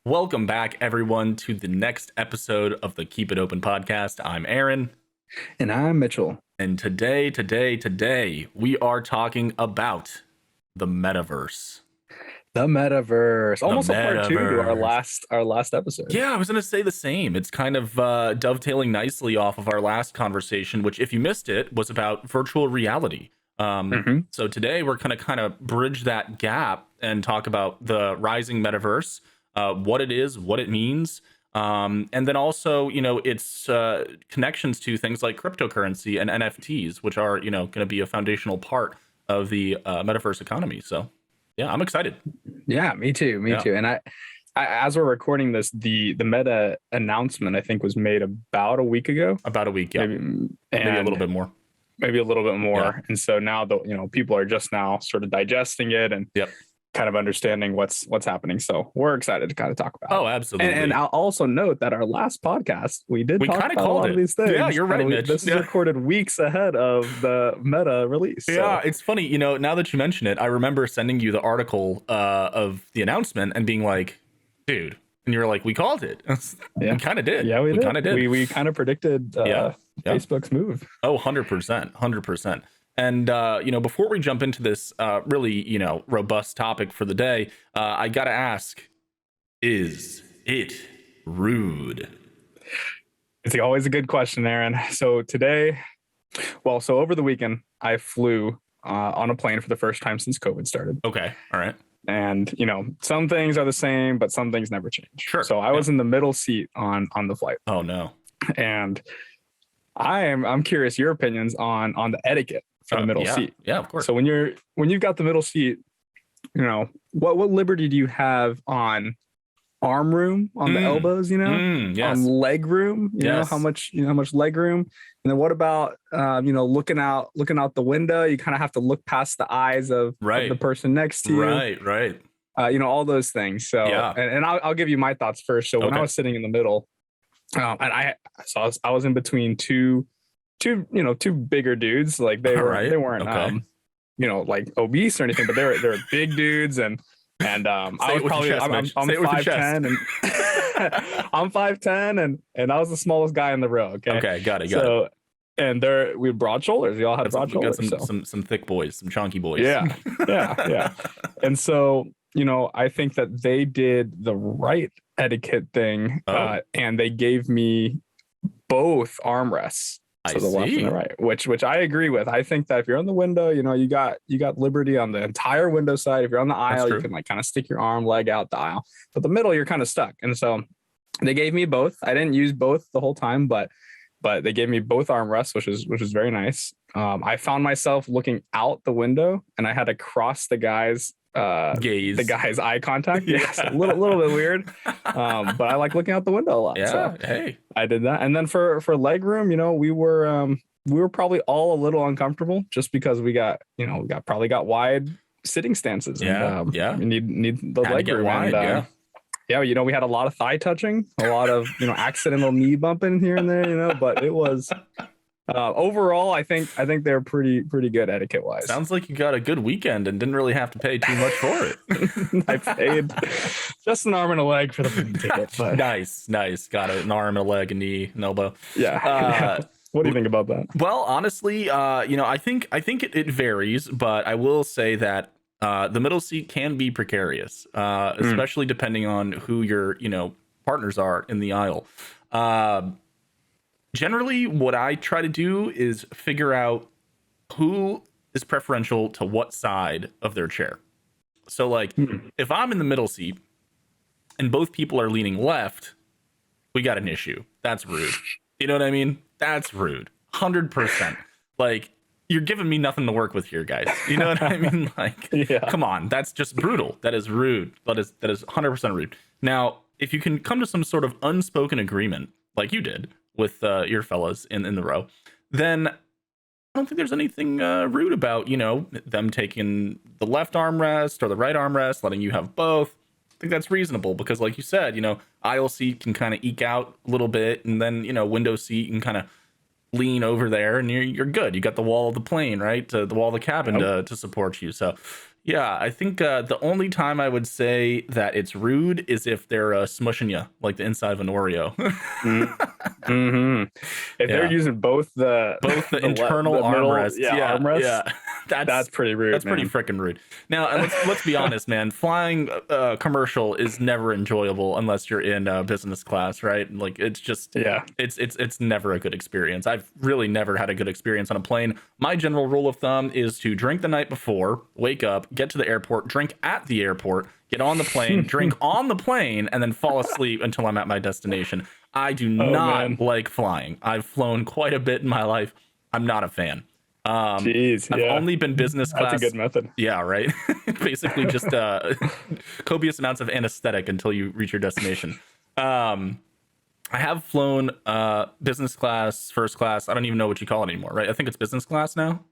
Welcome back, everyone, to the next episode of the Keep It Open podcast. I'm Aaron. And I'm Mitchell. And today, we are talking about the Metaverse. The Metaverse. Almost a part two to our last episode. Yeah, I was going to say the same. It's kind of dovetailing nicely off of our last conversation, which, if you missed it, was about virtual reality. So today we're going to kind of bridge that gap and talk about the rising Metaverse. What it is, what it means, and then also, its connections to things like cryptocurrency and NFTs, which are, going to be a foundational part of the metaverse economy. So, yeah, I'm excited. Yeah, me too. And I as we're recording this, the Meta announcement, I think, was made about a week ago. About a week, yeah. Maybe a little bit more. Maybe a little bit more. Yeah. And so now, people are just now sort of digesting it and kind of understanding what's happening. So we're excited to kind of talk about it. Oh, absolutely. And I'll also note that our last podcast, we talk about a lot of these things. Yeah, you're right, Mitch. This is recorded weeks ahead of the Meta release. Yeah, it's funny. Now that you mention it, I remember sending you the article of the announcement and being like, dude, and you were like, we called it. We kind of did. Yeah, we kind of did. We kind of predicted Facebook's move. Oh, 100%. And, before we jump into this really, robust topic for the day, I got to ask, is it rude? It's always a good question, Aaron. So over the weekend, I flew on a plane for the first time since COVID started. Okay. All right. And, some things are the same, but some things never change. Sure. So I was in the middle seat on the flight. Oh, no. And I'm curious your opinions on the etiquette for the middle seat. Yeah, of course. So when you've got the middle seat, what liberty do you have on arm room, on the elbows, yes. on leg room, how much leg room? And then what about looking out the window? You kind of have to look past the eyes of the person next to you. Right. All those things. So and I'll give you my thoughts first. So when I was sitting in the middle, and I was in between two bigger dudes. Like they weren't like obese or anything, but they're big dudes, and I was probably I'm 5'10" and I'm 5'10" and I was the smallest guy in the row. Okay, got it. So and we had broad shoulders. We all had broad shoulders. Some thick boys, some chunky boys. Yeah. And so I think that they did the right etiquette thing, and they gave me both armrests. So the left and the right, which I agree with. I think that if you're on the window, you got liberty on the entire window side. If you're on the aisle, you can kind of stick your leg out the aisle. But the middle, you're kind of stuck. And so they gave me both. I didn't use both the whole time, but they gave me both armrests, which is very nice. I found myself looking out the window, and I had to cross the guy's gaze, the guy's eye contact. Yes, a little bit weird, but I like looking out the window a lot. Yeah, so hey, I did that. And then for leg room, we were probably all a little uncomfortable just because we probably got wide sitting stances. And, we need the leg room. Wide, we had a lot of thigh touching, a lot of accidental knee bumping here and there. But it was. Overall, I think they're pretty good etiquette wise. Sounds like you got a good weekend and didn't really have to pay too much for it. I paid just an arm and a leg for the plane ticket. But... Nice. Got it. An arm, a leg, a knee, an elbow. Yeah. What do you think about that? Well, honestly, I think it varies, but I will say that the middle seat can be precarious, especially depending on who your partners are in the aisle. Generally, what I try to do is figure out who is preferential to what side of their chair. So, if I'm in the middle seat and both people are leaning left, we got an issue. That's rude. You know what I mean? That's rude. 100%. You're giving me nothing to work with here, guys. You know what I mean? Come on. That's just brutal. That is rude. That is 100% rude. Now, if you can come to some sort of unspoken agreement, like you did, with your fellas in the row, then I don't think there's anything rude about, them taking the left armrest or the right armrest, letting you have both. I think that's reasonable because, like you said, aisle seat can kind of eke out a little bit, and then, window seat can kind of lean over there and you're good. You got the wall of the plane, right? The wall of the cabin to support you. So Yeah, I think the only time I would say that it's rude is if they're smushing you like the inside of an Oreo. Mm-hmm. If they're Yeah, using both the both the internal the middle, armrests. yeah, Yeah, armrests, yeah, that's pretty rude, that's pretty man. freaking rude. Now, and let's be honest, man. Flying commercial is never enjoyable unless you're in business class, right? Like it's just Yeah. it's never a good experience. I've really never had a good experience on a plane. My general rule of thumb is to drink the night before, wake up, get to the airport, drink at the airport, get on the plane, drink on the plane, and then fall asleep until I'm at my destination. I do Oh not man. like flying. I've flown quite a bit in my life. I'm not a fan. Jeez. I've Yeah. only been business That's a class. good method. Yeah, right. Basically, just copious amounts of anesthetic until you reach your destination. I have flown business class, first class. I don't even know what you call it anymore, right? I think it's business class now.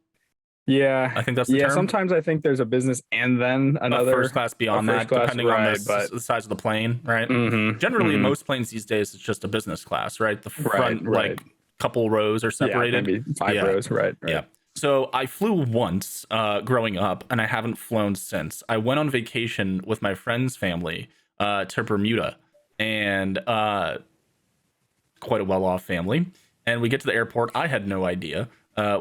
Yeah. I think that's the Yeah. term. Sometimes I think there's a business and then A another first class beyond first that, class, depending on right? But the size of the plane, right? mm-hmm, Generally, mm-hmm. most planes these days, it's just a business class, right? The Right, front, right. like, couple rows are separated. Yeah, maybe 5 Yeah. rows. Right, right. Yeah. So I flew once growing up, and I haven't flown since. I went on vacation with my friend's family to Bermuda, and quite a well-off family. And we get to the airport. I had no idea.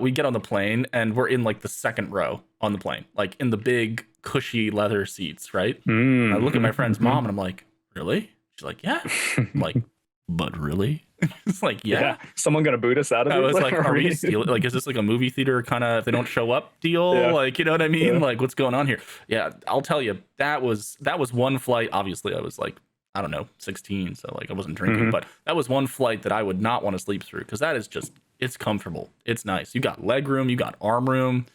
We get on the plane, and we're in like the second row on the plane, like in the big cushy leather seats, right? And I look at my friend's mom, and I'm like, "Really?" She's like, "Yeah." I'm like, "But really?" It's like, Yeah. "Yeah." Someone gonna boot us out of I it? was like, "Are we stealing? Like, is this like a movie theater kind of if they don't show up deal? Yeah. Like, you know what I mean? Yeah. Like, what's going on here?" Yeah, I'll tell you, that was one flight. Obviously, I was like, I don't know, 16, so like I wasn't drinking, Mhm. but that was one flight that I would not want to sleep through because that is just it's comfortable. It's nice. You got leg room, you got arm room.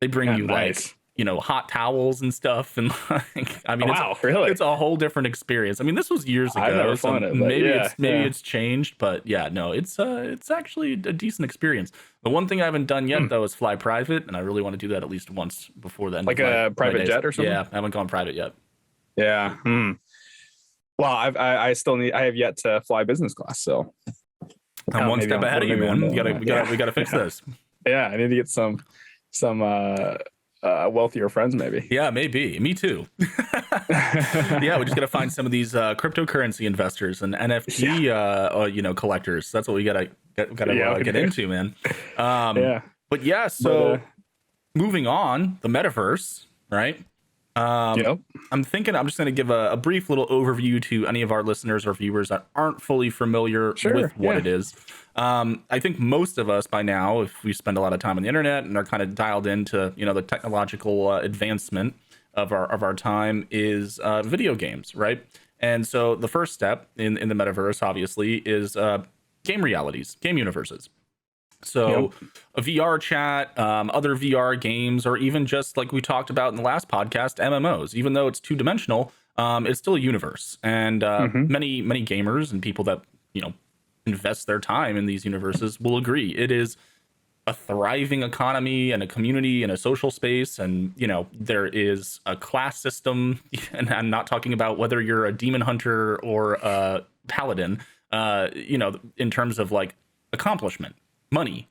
They bring Yeah, you nice. like, you know, hot towels and stuff, and like, I mean, Wow, really? it's a whole different experience. I mean, this was years ago, I've never so flown it, but maybe yeah, maybe yeah. it's changed, but yeah, no, it's actually a decent experience. The one thing I haven't done yet though is fly private, and I really want to do that at least once before the end Like of a my private days. jet or something? Yeah, I haven't gone private yet. Yeah. Well, I still need. I have yet to fly business class, so I'm one maybe step ahead of you, maybe man. one day. We gotta fix this. Yeah, I need to get some wealthier friends, maybe. Yeah, maybe. Me too. Yeah, we just gotta find some of these cryptocurrency investors and NFT you know, collectors. That's what we gotta get into, man. Yeah. But yeah, so But, moving on, the metaverse, right? yep. I'm thinking I'm just going to give a brief little overview to any of our listeners or viewers that aren't fully familiar with what it is. I think most of us by now, if we spend a lot of time on the internet and are kind of dialed into, you know, the technological advancement of our time is video games, right? And so the first step in the metaverse, obviously, is game realities, game universes. So a VR chat, other VR games, or even just like we talked about in the last podcast, MMOs, even though it's 2-dimensional, it's still a universe. And many gamers and people that, you know, invest their time in these universes will agree. It is a thriving economy and a community and a social space. And, you know, there is a class system. And I'm not talking about whether you're a demon hunter or a paladin, you know, in terms of like accomplishment, money,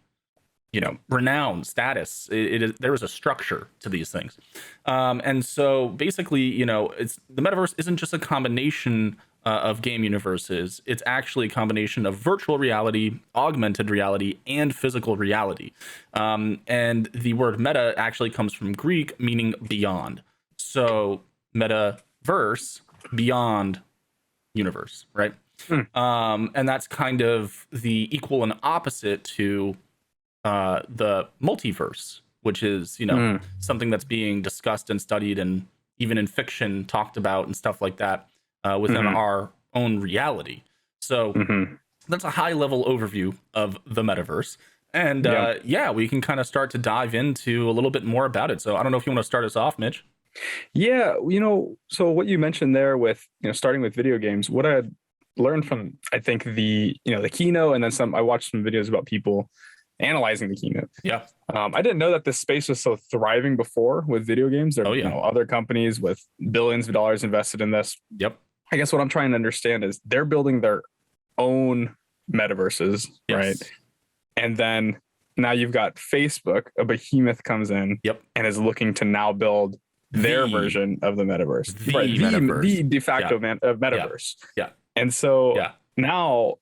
you know, renown, status. It is, there is a structure to these things. And so basically, you know, it's the metaverse isn't just a combination of game universes. It's actually a combination of virtual reality, augmented reality, and physical reality. And the word meta actually comes from Greek, meaning beyond. So metaverse, beyond universe, right? And that's kind of the equal and opposite to the multiverse, which is, you know, something that's being discussed and studied and even in fiction talked about and stuff like that within our own reality. So that's a high level overview of the metaverse. And yeah, we can kind of start to dive into a little bit more about it. So I don't know if you want to start us off, Mitch. Yeah, you know, so what you mentioned there with, you know, starting with video games, what I learned from, I think the keynote, and then some, I watched some videos about people analyzing the keynote. Yeah. I didn't know that this space was so thriving before with video games. There are, you know, other companies with billions of dollars invested in this. Yep. I guess what I'm trying to understand is they're building their own metaverses, right? And then now you've got Facebook, a behemoth comes in and is looking to now build their The version of the metaverse, right? metaverse. The de facto metaverse. And so now,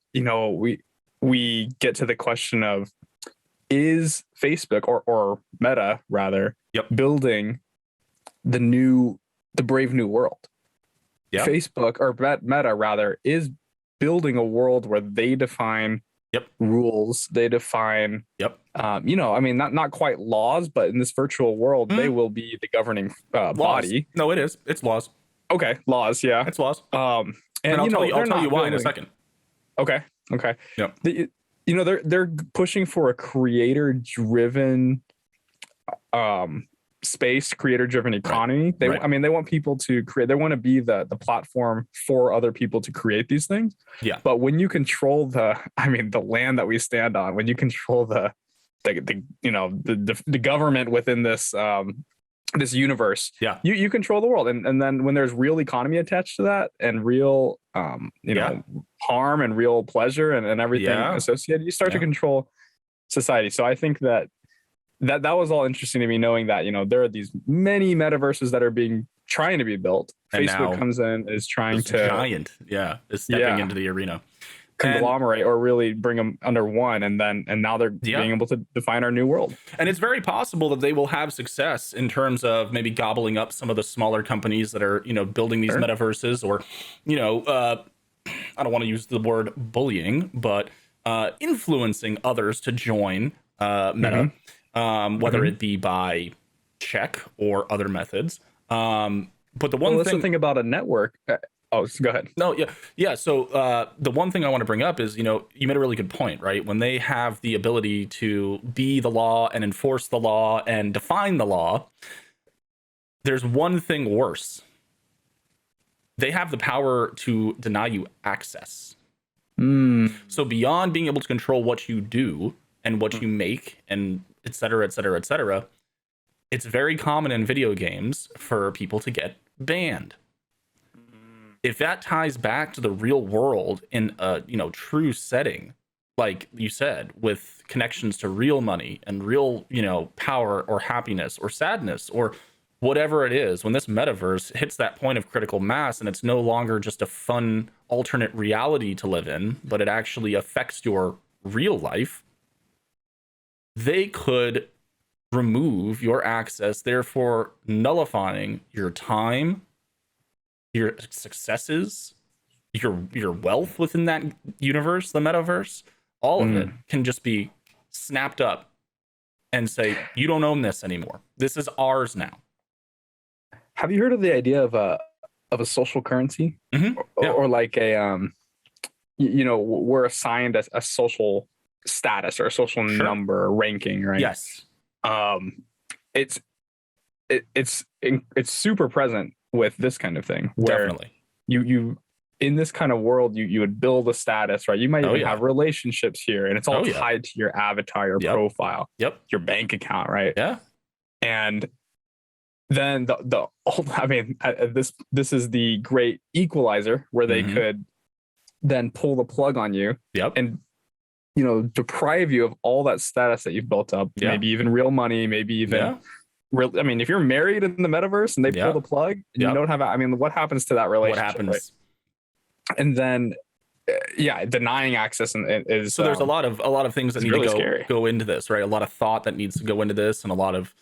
we get to the question of, is Facebook or Meta rather building the brave new world? Facebook or Meta rather is building a world where they define rules, they define not quite laws, but in this virtual world they will be the governing body. No, it's laws. Okay, laws. Yeah, it's laws. And I'll tell you why in a second. Okay. Yeah. They're pushing for a creator-driven space, creator-driven economy. They want people to create. They want to be the platform for other people to create these things. Yeah. But when you control the land that we stand on, when you control the government within this this universe, you control the world, and then when there's real economy attached to that, and real harm and real pleasure and everything associated, you start to control society. So I think that was all interesting to me, knowing that there are these many metaverses that are trying to be built. And Facebook comes in, is trying to giant is stepping into the arena, conglomerate or really bring them under one, and now they're being able to define our new world. And it's very possible that they will have success in terms of maybe gobbling up some of the smaller companies that are building these metaverses, or I don't want to use the word bullying, but influencing others to join Meta, whether it be by check or other methods. But the one thing about a network. Oh, go ahead. No, yeah. So the one thing I want to bring up is, you made a really good point, right? When they have the ability to be the law and enforce the law and define the law, there's one thing worse. They have the power to deny you access. So beyond being able to control what you do and what you make and et cetera, et cetera, et cetera, it's very common in video games for people to get banned. If that ties back to the real world in a true setting, like you said, with connections to real money and real power or happiness or sadness or whatever it is, when this metaverse hits that point of critical mass and it's no longer just a fun alternate reality to live in, but it actually affects your real life, they could remove your access, therefore nullifying your time, your successes, your wealth within that universe, the metaverse. All of it can just be snapped up and say, you don't own this anymore. This is ours now. Have you heard of the idea of a social currency? Or like a we're assigned a social status or a social number or ranking, right? Yes. It's super present with this kind of thing, where definitely you in this kind of world you would build a status, right? You might even have relationships here, and it's all tied to your avatar, your profile, your bank account, right? And then this is the great equalizer, where they could then pull the plug on you and deprive you of all that status that you've built up, maybe even real money, maybe even if you're married in the metaverse and they pull the plug and you don't have, what happens to that relationship? What happens? Right? And then, denying access is so. There's a lot of things that need really to go into this, right? A lot of thought that needs to go into this, and a lot of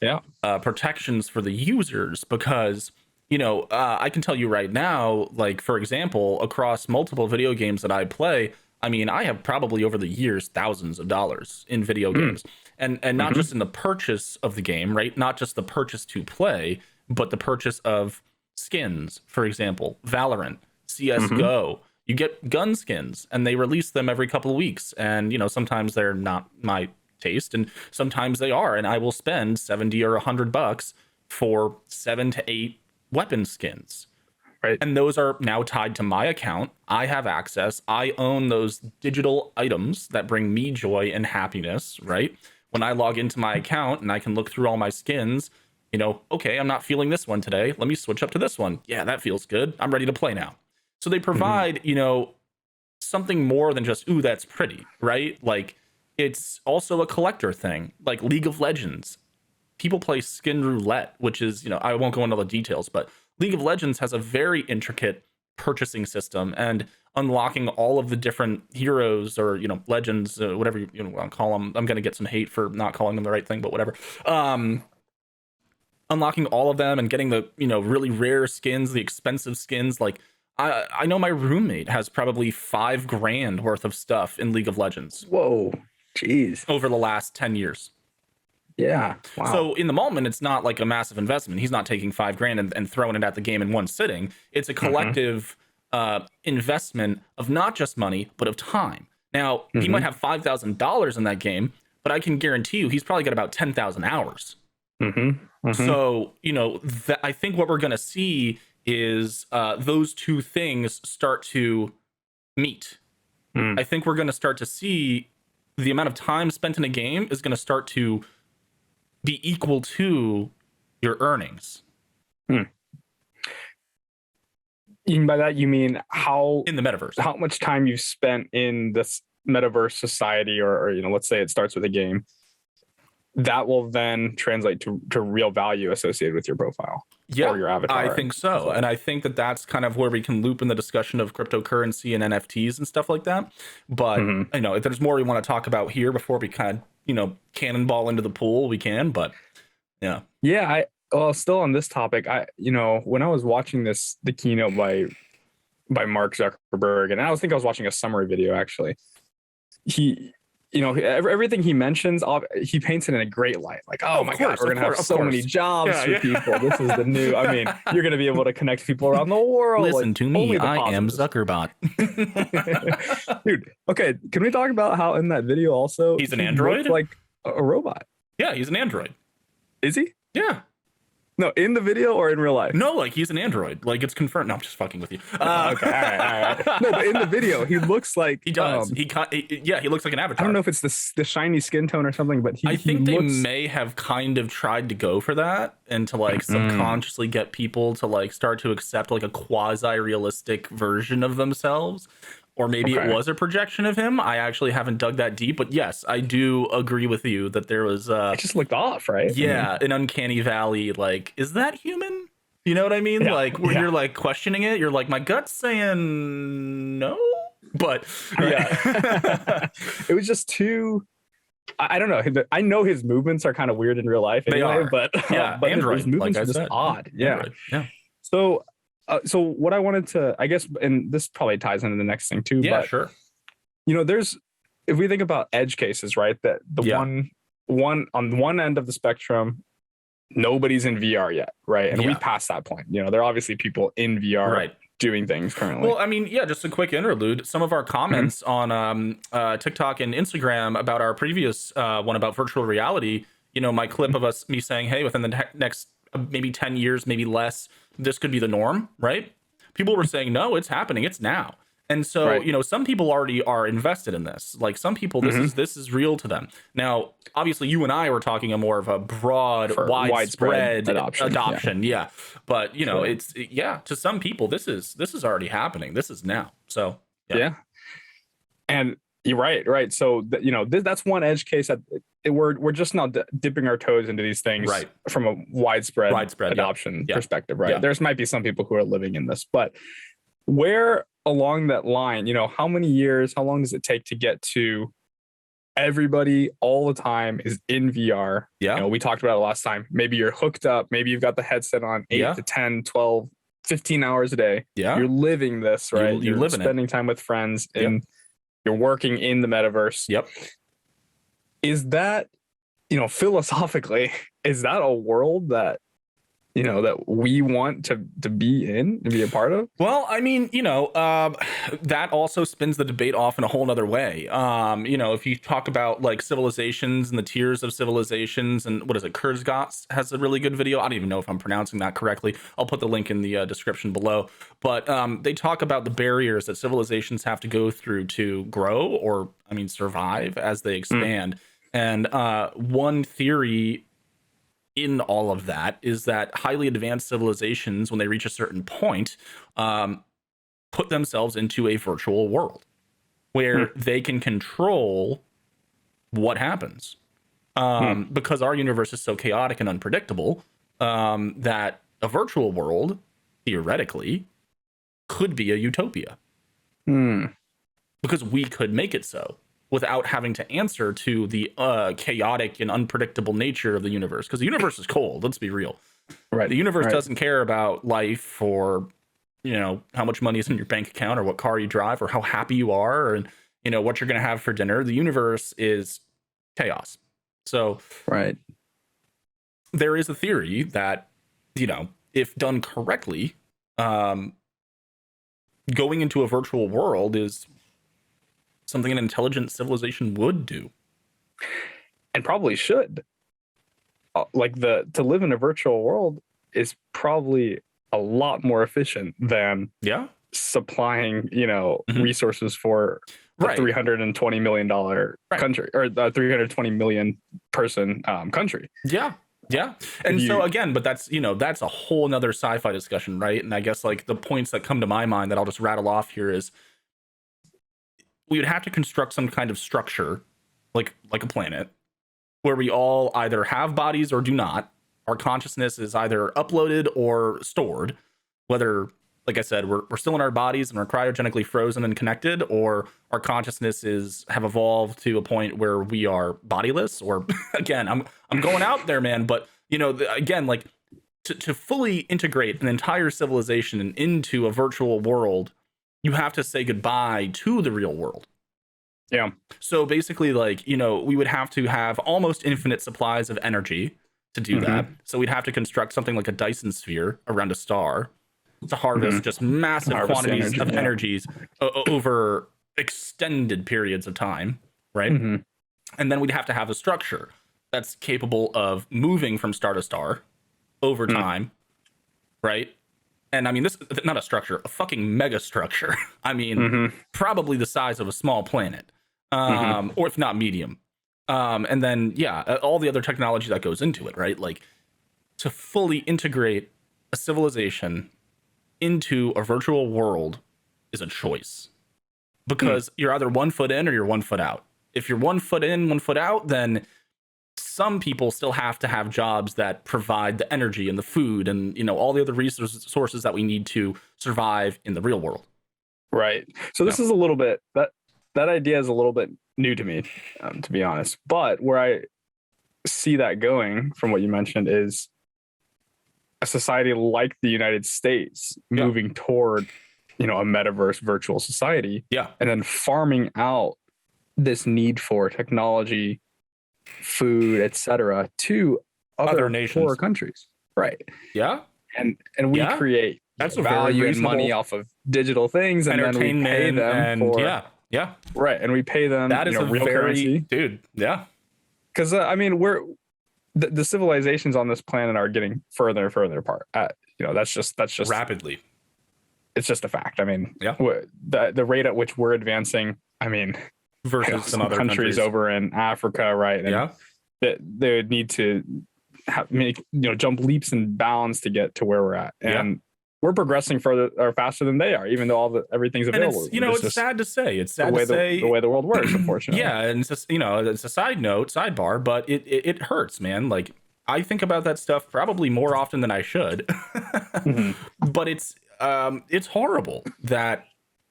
protections for the users, because I can tell you right now, like for example, across multiple video games that I play, I have probably over the years thousands of dollars in video games. And not just in the purchase of the game, right? Not just the purchase to play, but the purchase of skins, for example, Valorant, CSGO. You get gun skins, and they release them every couple of weeks. And, sometimes they're not my taste, and sometimes they are. And I will spend $70 or $100 for 7 to 8 weapon skins. Right. And those are now tied to my account. I have access. I own those digital items that bring me joy and happiness, right? When I log into my account and I can look through all my skins, okay, I'm not feeling this one today. Let me switch up to this one. Yeah, that feels good. I'm ready to play now. So they provide, something more than just, ooh, that's pretty, right? Like, it's also a collector thing, like League of Legends. people play skin roulette, which is, I won't go into the details, but League of Legends has a very intricate purchasing system, and unlocking all of the different heroes or, legends, whatever you want to call them. I'm going to get some hate for not calling them the right thing, but whatever. Unlocking all of them and getting the, really rare skins, the expensive skins. Like, I know my roommate has probably $5,000 worth of stuff in League of Legends. Whoa, jeez. Over the last 10 years. Yeah. Wow. So in the moment, it's not like a massive investment. He's not taking $5,000 and throwing it at the game in one sitting. It's a collective investment of not just money, but of time. Now, he might have $5,000 in that game, but I can guarantee you he's probably got about 10,000 hours. So, I think what we're going to see is those two things start to meet. I think we're going to start to see the amount of time spent in a game is going to start to be equal to your earnings. And by that, you mean how in the metaverse, how much time you've spent in this metaverse society, or let's say it starts with a game that will then translate to real value associated with your profile or your avatar. I think so. And I think that that's kind of where we can loop in the discussion of cryptocurrency and NFTs and stuff like that. But, if there's more we want to talk about here before we kind of, cannonball into the pool, we can. But yeah. Yeah. Still on this topic, when I was watching the keynote by Mark Zuckerberg, and I was watching a summary video, actually, everything he mentions, he paints it in a great light. Like, oh my God, we're going to have so many jobs for people. This is the new, you're going to be able to connect people around the world. Listen to me, I am Zuckerbot. Dude, okay, can we talk about how in that video also he's an android? Like a robot. Yeah, he's an android. Is he? Yeah. No, in the video or in real life? No, like he's an android. Like it's confirmed. No, I'm just fucking with you. Okay, all right. No, but in the video, he looks like he does. He looks like an avatar. I don't know if it's the shiny skin tone or something, but I think they may have kind of tried to go for that and to like subconsciously get people to like start to accept like a quasi-realistic version of themselves. Or maybe it was a projection of him. I actually haven't dug that deep, but yes, I do agree with you that there was it just looked off, right? Yeah, an uncanny valley. Like, is that human? You know what I mean? Yeah, like when you're like questioning it, you're like, my gut's saying no, but yeah, it was just too. I don't know. I know his movements are kind of weird in real life, anyway, but but Android, his movements are just odd. Yeah, Android. Yeah. So what I wanted to, I guess, and this probably ties into the next thing too. Yeah, but, sure. If we think about edge cases, right? That one on one end of the spectrum, nobody's in VR yet, right? And we passed that point. There are obviously people in VR doing things currently. Well, just a quick interlude. Some of our comments on TikTok and Instagram about our previous one about virtual reality. My clip of me saying, "Hey, within the next maybe 10 years, maybe less, this could be the norm," right? People were saying, no, it's happening. It's now. And so, some people already are invested in this. Like some people, this is real to them. Now, obviously, you and I were talking a more of a broad, widespread adoption. Yeah. But, it's, to some people, this is already happening. This is now. So, yeah. And you're right. So, that's one edge case that we're just now dipping our toes into these things from a widespread adoption perspective, right? There's might be some people who are living in this, but where along that line, how many years, how long does it take to get to everybody all the time is in VR? Yeah. We talked about it last time. Maybe you're hooked up. Maybe you've got the headset on 8 to 10, 12, 15 hours a day. Yeah. You're living this, right? You're spending time with friends and you're working in the metaverse. Yep. Is that, philosophically, is that a world that, that we want to be in and be a part of? Well, that also spins the debate off in a whole nother way. If you talk about like civilizations and the tiers of civilizations, and what is it? Kurzgotz has a really good video. I don't even know if I'm pronouncing that correctly. I'll put the link in the description below. But they talk about the barriers that civilizations have to go through to grow or, survive as they expand. And one theory in all of that is that highly advanced civilizations, when they reach a certain point, put themselves into a virtual world where they can control what happens. because our universe is so chaotic and unpredictable, that a virtual world, theoretically, could be a utopia. Because we could make it so without having to answer to the chaotic and unpredictable nature of the universe. Because the universe is cold, let's be real. Right. The universe doesn't care about life, or, you know, how much money is in your bank account, or what car you drive, or how happy you are, or, you know, what you're going to have for dinner. The universe is chaos. So there is a theory that, you know, if done correctly, going into a virtual world is something an intelligent civilization would do, and probably should. Like, to live in a virtual world is probably a lot more efficient than supplying, you know, resources for a $320 million country, or the 320 million person country. And so again, but that's, you know, that's a whole nother sci-fi discussion, right? And I guess, like, the points that come to my mind that I'll just rattle off here is, we would have to construct some kind of structure, like a planet, where we all either have bodies or do not. Our consciousness is either uploaded or stored, whether, like I said, we're still in our bodies and we're cryogenically frozen and connected, or our consciousnesses have evolved to a point where we are bodiless. Or again, I'm going out there, man, but, you know, again, like, to fully integrate an entire civilization into a virtual world, you have to say goodbye to the real world. Yeah. So basically, like, you know, we would have to have almost infinite supplies of energy to do that. So we'd have to construct something like a Dyson sphere around a star to harvest just massive quantities of energies over extended periods of time, right? And then we'd have to have a structure that's capable of moving from star to star over time, right? And I mean, this, not a structure, a fucking mega structure. I mean, probably the size of a small planet, or if not medium. And then, all the other technology that goes into it, right? Like, to fully integrate a civilization into a virtual world is a choice, because you're either 1 foot in or you're 1 foot out. If you're 1 foot in, 1 foot out, then some people still have to have jobs that provide the energy and the food and, you know, all the other resources that we need to survive in the real world. Right. So this is a little bit, that idea is a little bit new to me, to be honest. But where I see that going, from what you mentioned, is a society like the United States moving toward, you know, a metaverse virtual society. And then farming out this need for technology, food, etc., to other nations, poor countries. Right. And we create value and money off of digital things, and then we pay them for right, and we pay them, that is, you know, real currency, dude. Because I mean, the civilizations on this planet are getting further and further apart. You know, that's just rapidly. It's just a fact. I mean, the rate at which we're advancing, I mean, versus, you know, some other countries over in Africa, right? And they would need to make, you know, jump leaps and bounds to get to where we're at, and we're progressing further or faster than they are, even though everything's available. And it's, you know, it's sad to say. It's sad to say the way the world works, unfortunately. And it's just, you know, it's a sidebar, but it hurts, man. Like, I think about that stuff probably more often than I should, but it's horrible that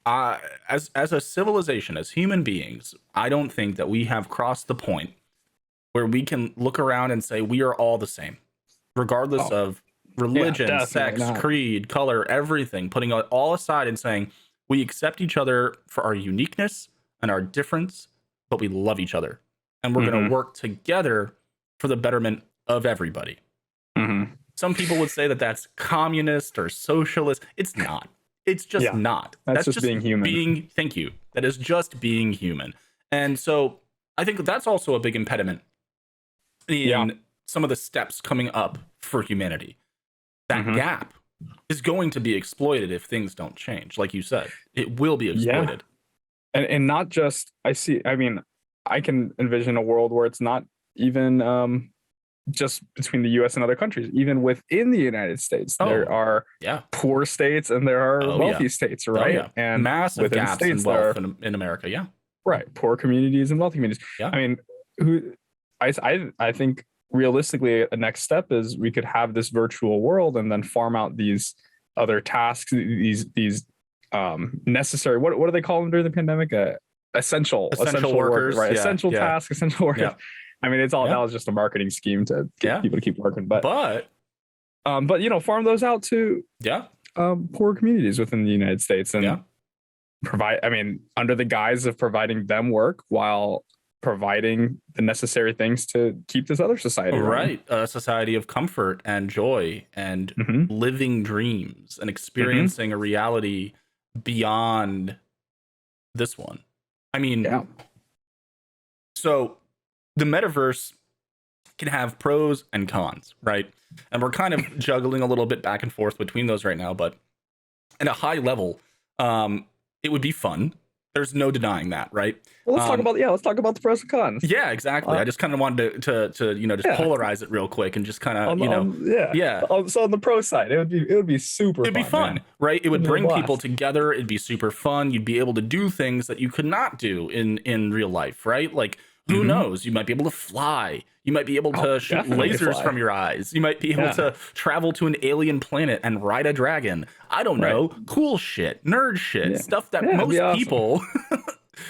as a civilization, as human beings, I don't think that we have crossed the point where we can look around and say we are all the same, regardless of religion, sex, creed, color, everything, putting it all aside and saying we accept each other for our uniqueness and our difference, but we love each other, and we're going to work together for the betterment of everybody. Some people would say that that's communist or socialist. It's not. It's just not. That's just being human. Thank you. That is just being human. And so I think that's also a big impediment in some of the steps coming up for humanity. That gap is going to be exploited if things don't change. Like you said, it will be exploited. And not just, I mean, I can envision a world where it's not even just between the US and other countries. Even within the United States, there are poor states and there are wealthy states, right? And massive gaps in wealth in America. Right. Poor communities and wealthy communities. I mean, I think realistically a next step is we could have this virtual world and then farm out these other tasks, these necessary, what do they call them during the pandemic? Essential work, workers. right? Yeah. Essential Yeah. tasks, essential workers. Yeah. I mean, it's all, Yeah. that was just a marketing scheme to get people to keep working. But farm those out to poor communities within the United States and provide, I mean, under the guise of providing them work while providing the necessary things to keep this other society running. Right. A society of comfort and joy and living dreams and experiencing a reality beyond this one. I mean, so the metaverse can have pros and cons, right? And we're kind of juggling a little bit back and forth between those right now, but at a high level, it would be fun. There's no denying that, right? Well, let's talk about the pros and cons. Yeah, exactly. I just kind of wanted to just polarize it real quick and just kind of So on the pro side, it would be super. It'd be fun, right? It would bring people together. It'd be super fun. You'd be able to do things that you could not do in real life, right? Like who knows? You might be able to fly. You might be able to shoot lasers from your eyes. You might be able to travel to an alien planet and ride a dragon. I don't know. Cool shit, nerd shit, stuff that most people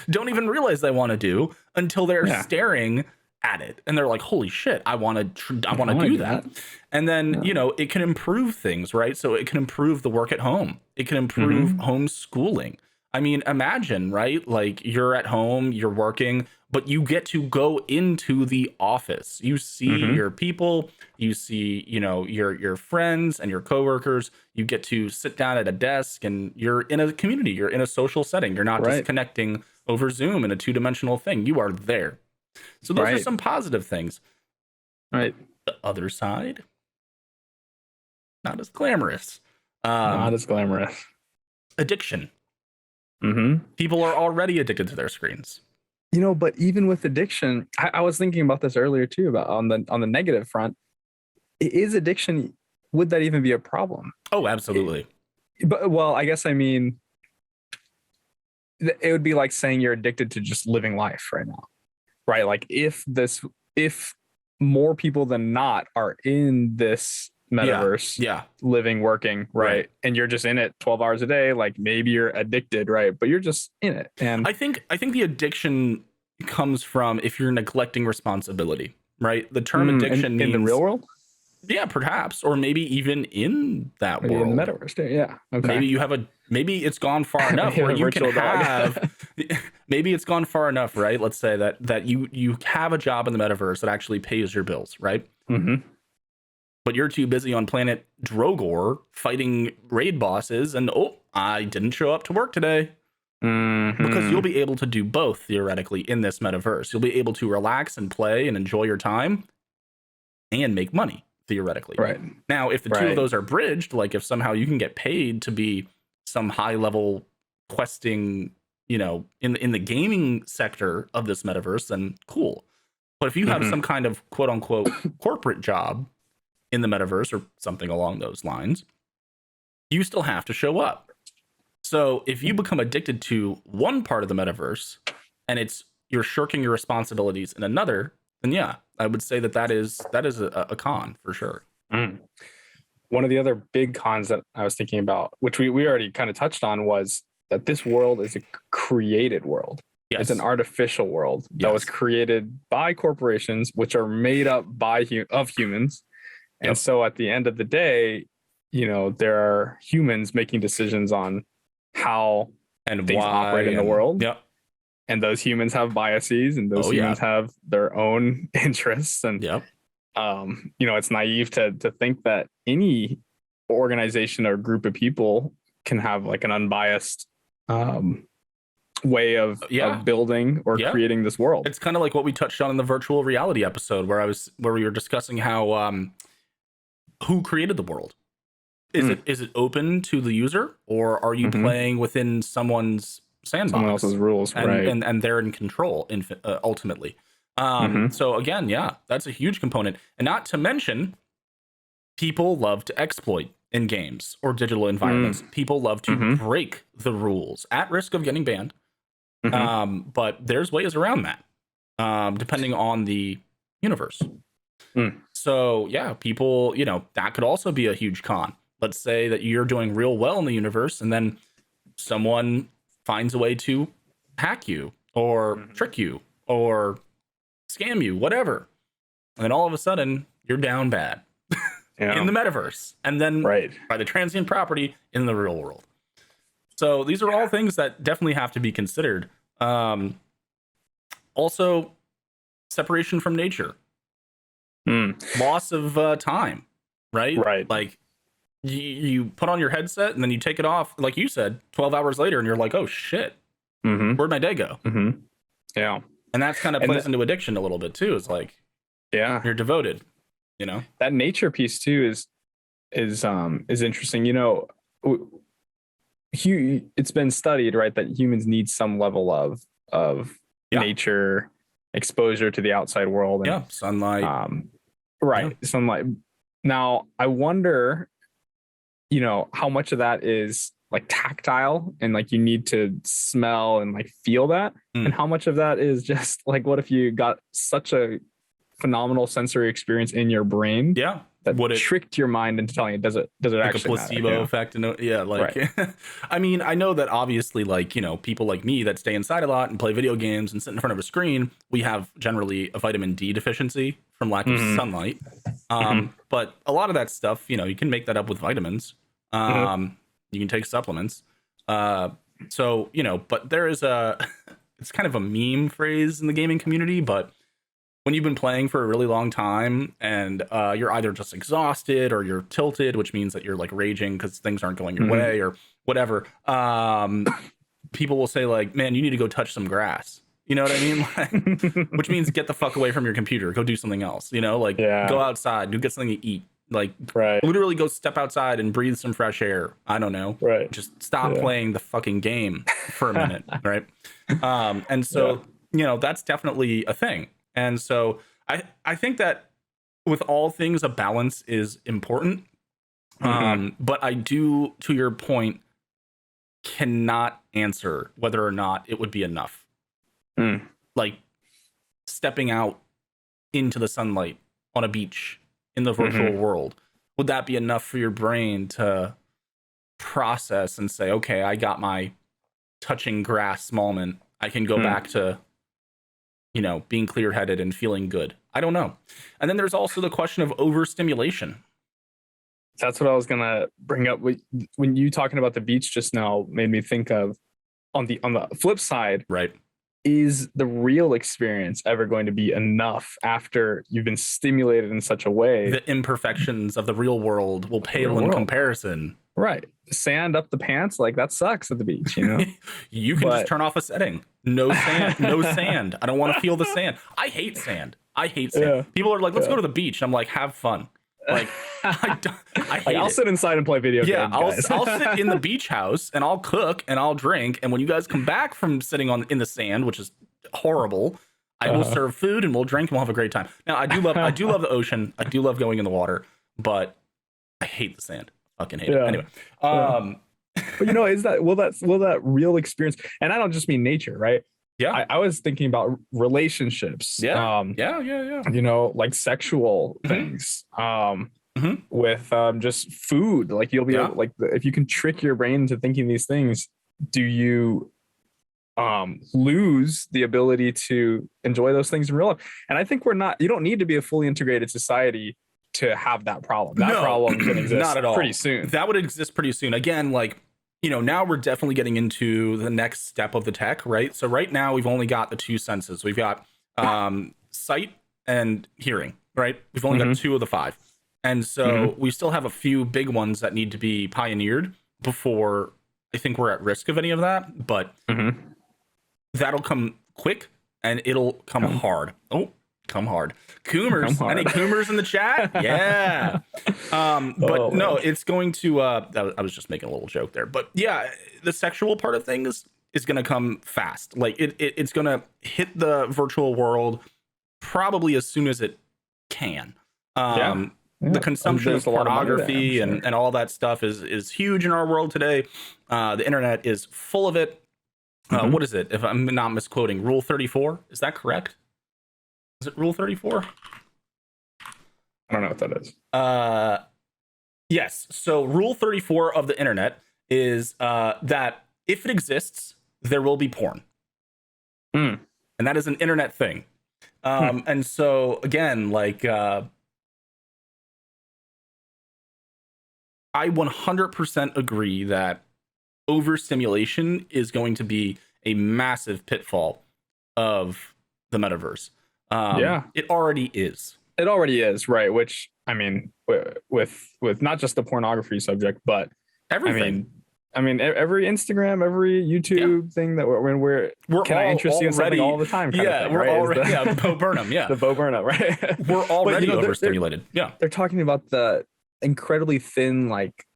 don't even realize they want to do until they're staring at it and they're like, holy shit, I want to do that. And then it can improve things, right? So it can improve the work at home. It can improve homeschooling. I mean, imagine, right? Like you're at home, you're working, but you get to go into the office. You see your people, you see, your friends and your coworkers. You get to sit down at a desk and you're in a community, you're in a social setting. You're not just connecting over Zoom in a two-dimensional thing. You are there. So those are some positive things. Right. The other side, not as glamorous. Addiction. People are already addicted to their screens. But even with addiction, I was thinking about this earlier too, about on the negative front. Is addiction, would that even be a problem? Oh, absolutely. I guess I mean, it would be like saying you're addicted to just living life right now, right? Like if more people than not are in this metaverse, living, working, right? And you're just in it 12 hours a day, like maybe you're addicted, right? But you're just in it. And I think the addiction comes from if you're neglecting responsibility, right? The term addiction means in the real world. Yeah, perhaps, or maybe even in that world, in the metaverse. Yeah, okay. Maybe it's gone far enough where you can have. Maybe it's gone far enough, right? Let's say that you have a job in the metaverse that actually pays your bills, right? But you're too busy on planet Drogor fighting raid bosses, and I didn't show up to work today. Because you'll be able to do both theoretically in this metaverse. You'll be able to relax and play and enjoy your time and make money theoretically. Right. Now, if the two of those are bridged, like if somehow you can get paid to be some high level questing, in the gaming sector of this metaverse, then cool. But if you have some kind of quote unquote corporate job in the metaverse or something along those lines, you still have to show up. So if you become addicted to one part of the metaverse and you're shirking your responsibilities in another, then I would say that is a con for sure. One of the other big cons that I was thinking about, which we already kind of touched on, was that this world is a created world. Yes. It's an artificial world that was created by corporations, which are made up of humans. And so at the end of the day, there are humans making decisions on how and things operate in the world. And those humans have biases, and those humans have their own interests. And it's naive to think that any organization or group of people can have like an unbiased way of building or creating this world. It's kind of like what we touched on in the virtual reality episode, where we were discussing how who created the world. Is it open to the user, or are you playing within someone's sandbox? Someone else's rules, and they're in control ultimately. So again, that's a huge component. And not to mention, people love to exploit in games or digital environments. People love to break the rules at risk of getting banned. But there's ways around that, depending on the universe. Mm. So yeah, people, that could also be a huge con. Let's say that you're doing real well in the universe, and then someone finds a way to hack you or trick you or scam you, whatever. And then all of a sudden, you're down bad in the metaverse. And then by the transient property in the real world. So these are all things that definitely have to be considered. Also, separation from nature. Loss of time, right? Like, you put on your headset and then you take it off, like you said, 12 hours later, and you're like, oh shit, where'd my day go? Yeah. And that's kind of plays into addiction a little bit too. It's like, you're devoted, that nature piece too is interesting. It's been studied, right, that humans need some level of nature exposure to the outside world. And, sunlight. Sunlight. Now, I wonder, how much of that is like tactile and like you need to smell and like feel that, and how much of that is just like, what if you got such a phenomenal sensory experience in your brain that tricked your mind into telling you, does it like actually a placebo effect? I mean, I know that obviously, like, people like me that stay inside a lot and play video games and sit in front of a screen, we have generally a vitamin D deficiency from lack of sunlight. But a lot of that stuff, you can make that up with vitamins. You can take supplements. So, but there is it's kind of a meme phrase in the gaming community, but when you've been playing for a really long time and you're either just exhausted or you're tilted, which means that you're like raging because things aren't going your way or whatever, people will say like, man, you need to go touch some grass. You know what I mean? Like, which means get the fuck away from your computer, go do something else, go outside, go get something to eat, like literally go step outside and breathe some fresh air. I don't know. Just stop playing the fucking game for a minute. Right. And so, that's definitely a thing. And so I think that with all things, a balance is important. But I do, to your point, cannot answer whether or not it would be enough. Like stepping out into the sunlight on a beach in the virtual world, would that be enough for your brain to process and say, okay, I got my touching grass moment. I can go back to being clear-headed and feeling good. I don't know. And then there's also the question of overstimulation. That's what I was gonna bring up. When you talking about the beach just now made me think of on the flip side, right? Is the real experience ever going to be enough after you've been stimulated in such a way? The imperfections of the real world will pale in comparison. Right. Sand up the pants, like that sucks at the beach, You can just turn off a setting. No sand, no sand. I don't want to feel the sand. I hate sand. People are like, let's go to the beach. I'm like, have fun. Like, I'll sit inside and play video games. I'll sit in the beach house and I'll cook and I'll drink. And when you guys come back from sitting in the sand, which is horrible, I will serve food and we'll drink and we'll have a great time. Now, I do love the ocean. I do love going in the water, but I hate the sand. Fucking hate it. Anyway, but will that real experience? And I don't just mean nature, right? Yeah, I was thinking about relationships. Yeah. Like sexual things. With just food. Like you'll be able, like, if you can trick your brain into thinking these things, do you lose the ability to enjoy those things in real life? And I think you don't need to be a fully integrated society to have that problem. That problem can exist not at all. Pretty soon. That would exist pretty soon. Again, like, now we're definitely getting into the next step of the tech, right? So right now we've only got the two senses. We've got sight and hearing, right? We've only got 2 of the 5. And so we still have a few big ones that need to be pioneered before I think we're at risk of any of that. But that'll come quick and it'll come hard. Oh, come hard. Coomers. Any Coomers in the chat? Yeah. But no, it's going to I was just making a little joke there. But yeah, the sexual part of things is going to come fast. Like it's going to hit the virtual world probably as soon as it can. The consumption of pornography and all that stuff is huge in our world today. The internet is full of it. What is it? If I'm not misquoting, Rule 34, is that correct? Is it Rule 34? I don't know what that is. Yes. So Rule 34 of the internet is that if it exists, there will be porn. And that is an internet thing. And so again, like I 100% agree that overstimulation is going to be a massive pitfall of the metaverse. It already is. It already is, right? Which, I mean, with not just the pornography subject, but everything. I mean, every Instagram, every YouTube thing that we're can I interest you in something all the time? Yeah, we're already Bo Burnham. Yeah, the Bo Burnham, right? We're already overstimulated. They're talking about the incredibly thin like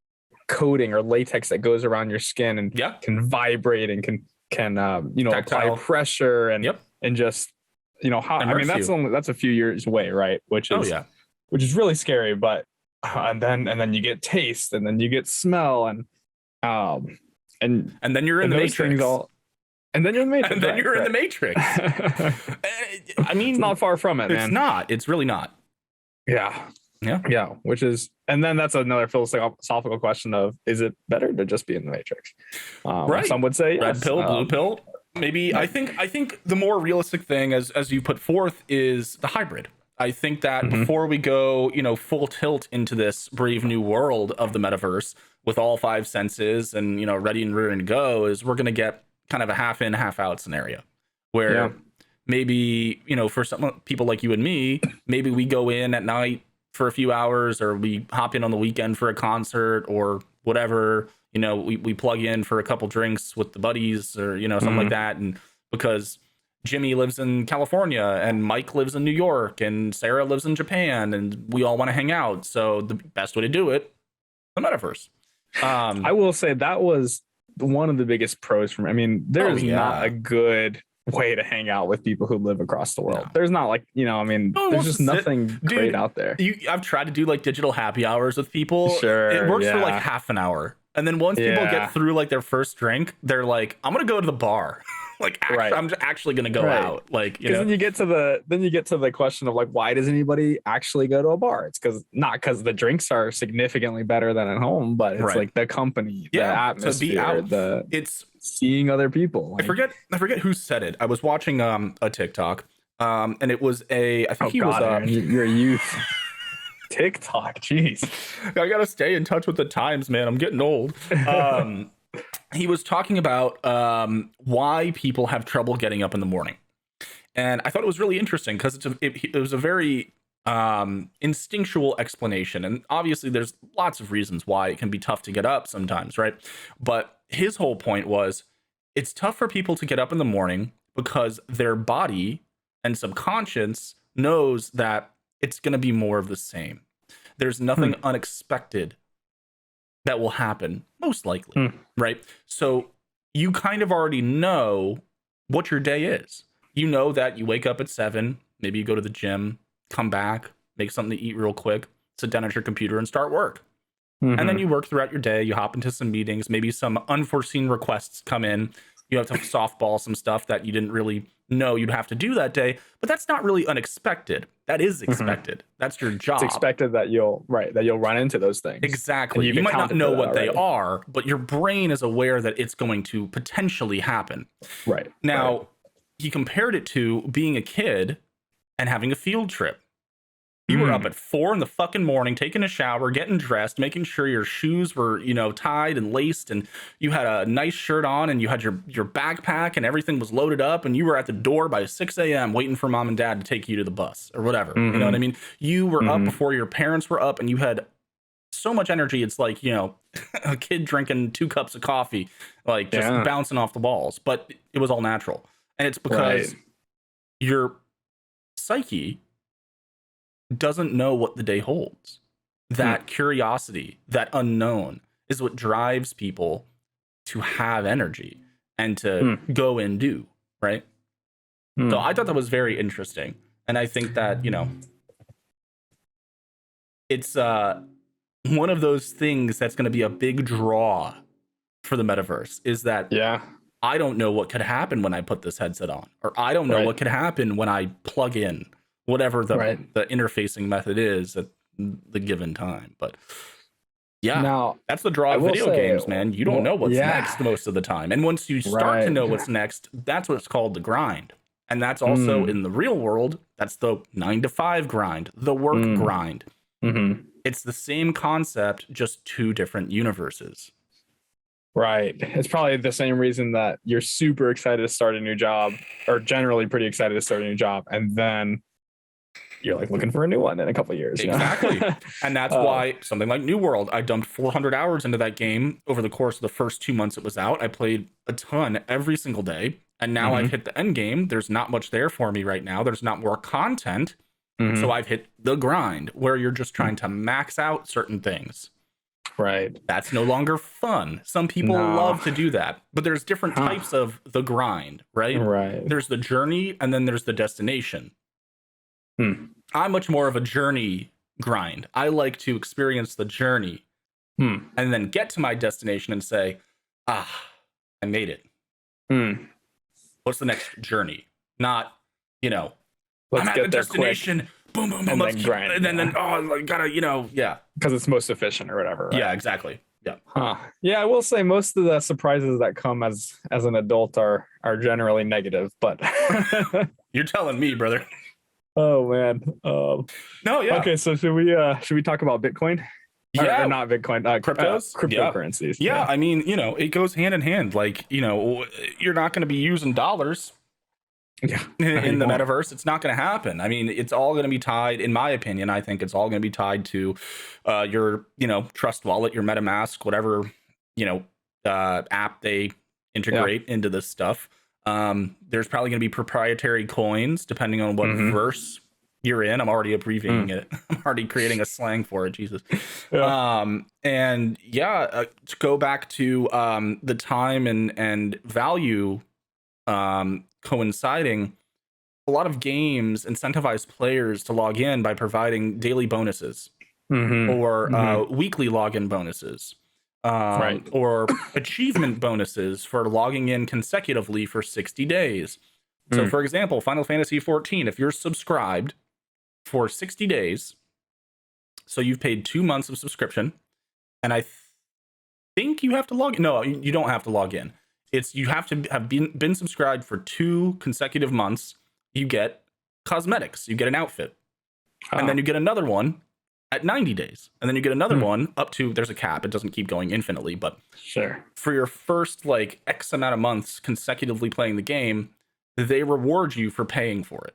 coating or latex that goes around your skin and can vibrate and can apply pressure and just I mean that's a few years away, right? Which is really scary, but and then you get taste and then you get smell and then you're in the Matrix. And then you're in the Matrix. And then you're in the Matrix. I mean, it's not far from it, man. It's not. It's really not. Yeah. Which is, and then that's another philosophical question of: is it better to just be in the Matrix? Right. Some would say yes. Red pill, blue pill. Maybe I think the more realistic thing, as you put forth, is the hybrid. I think that before we go, full tilt into this brave new world of the metaverse with all 5 senses and ready and rearing to go, is we're going to get kind of a half in, half out scenario where maybe for some people like you and me, maybe we go in at night for a few hours, or we hop in on the weekend for a concert or whatever. We plug in for a couple drinks with the buddies or something like that, and because Jimmy lives in California and Mike lives in New York and Sarah lives in Japan and we all want to hang out, so the best way to do it, the metaverse. I will say that was one of the biggest pros for me. I mean, there's not a good way to hang out with people who live across the world. There's not like, there's just nothing great out there. I've tried to do like digital happy hours with people. Sure. It works for like half an hour. And then once people get through like their first drink, they're like, I'm going to go to the bar. I'm actually going to go out. Like, then you get to the question of like, why does anybody actually go to a bar? It's not because the drinks are significantly better than at home, but it's like the company, the atmosphere, it's seeing other people. Like, I forget who said it. I was watching a TikTok, and it was I think he was you're a youth. TikTok, jeez. I gotta stay in touch with the times, man. I'm getting old. He was talking about why people have trouble getting up in the morning, and I thought it was really interesting because it was a very instinctual explanation, and obviously there's lots of reasons why it can be tough to get up sometimes, right? But his whole point was it's tough for people to get up in the morning because their body and subconscious knows that it's going to be more of the same. There's nothing unexpected that will happen, most likely, right? So you kind of already know what your day is. You know that you wake up at 7, maybe you go to the gym, come back, make something to eat real quick, sit down at your computer and start work. And then you work throughout your day, you hop into some meetings, maybe some unforeseen requests come in, you have to softball some stuff that you didn't really know you'd have to do that day, but that's not really unexpected. That is expected. That's your job. It's expected that you'll run into those things. Exactly. You might not know what they are, but your brain is aware that it's going to potentially happen. Right. Now, he compared it to being a kid and having a field trip. You were up at 4 in the fucking morning, taking a shower, getting dressed, making sure your shoes were, tied and laced, and you had a nice shirt on, and you had your backpack, and everything was loaded up, and you were at the door by 6 a.m. waiting for mom and dad to take you to the bus or whatever. You know what I mean? You were up before your parents were up, and you had so much energy. It's like, a kid drinking 2 cups of coffee, like just bouncing off the walls. But it was all natural, and it's because your psyche doesn't know what the day holds. That curiosity, that unknown, is what drives people to have energy and to go and do, right? So I thought that was very interesting. And I think that, it's one of those things that's going to be a big draw for the metaverse, is that I don't know what could happen when I put this headset on, or I don't know what could happen when I plug in whatever the interfacing method is at the given time. But yeah, now that's the draw of video games, man. You don't know what's next most of the time. And once you start to know what's next, that's what's called the grind. And that's also in the real world, that's the 9 to 5 grind, the work grind. It's the same concept, just 2 different universes. Right. It's probably the same reason that you're super excited to start a new job, or generally pretty excited to start a new job, and then you're like looking for a new one in a couple of years. Exactly. And that's why something like New World, I dumped 400 hours into that game over the course of the first 2 months it was out. I played a ton every single day. And now I've hit the end game. There's not much there for me right now. There's not more content. So I've hit the grind where you're just trying to max out certain things. Right. That's no longer fun. Some people love to do that, but there's different types of the grind, right? Right. There's the journey and then there's the destination. I'm much more of a journey grind. I like to experience the journey and then get to my destination and say, I made it. What's the next journey? Not, let's I'm at the destination. Boom, boom, boom. And then grind. And then I gotta, because it's most efficient or whatever. Right? Yeah, exactly. Yeah. Yeah, I will say most of the surprises that come as an adult are generally negative, but you're telling me, brother. Oh man. No, yeah. Okay, so should we talk about Bitcoin? Yeah, or not Bitcoin, cryptos, cryptocurrencies. Yeah, I mean, it goes hand in hand. Like, you're not going to be using dollars in the metaverse. It's not going to happen. I mean, it's all going to be tied, in my opinion. I think it's all going to be tied to your, Trust Wallet, your MetaMask, whatever, app they integrate into this stuff. There's probably going to be proprietary coins depending on what verse you're in. I'm already abbreviating it. I'm already creating a slang for it. Jesus. To go back to the time and value coinciding, a lot of games incentivize players to log in by providing daily bonuses or weekly login bonuses. Or achievement bonuses for logging in consecutively for 60 days. So, for example, Final Fantasy 14, if you're subscribed for 60 days, so you've paid 2 months of subscription, and I think you have to log in. No, you don't have to log in. It's you have to have been subscribed for 2 consecutive months. You get cosmetics, you get an outfit, and then you get another one at 90 days, and then you get another one up to, there's a cap, it doesn't keep going infinitely, but for your first like X amount of months consecutively playing the game, they reward you for paying for it.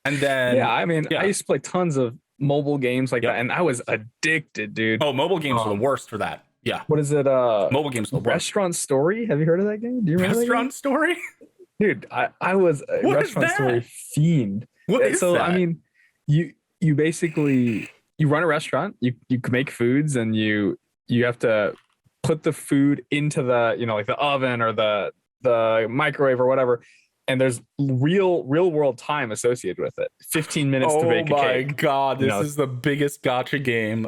And then I used to play tons of mobile games like that, and I was addicted, dude. Oh, mobile games are the worst for that. Yeah. What is it? Mobile games are the worst. Restaurant Story. Have you heard of that game? Do you remember Restaurant Story? Dude, I was a Restaurant Story fiend. What is that? I mean, you basically you run a restaurant, you can make foods, and you have to put the food into the like the oven or the microwave or whatever, and there's real world time associated with it. 15 minutes to bake a cake. Oh my god, this is the biggest gotcha game.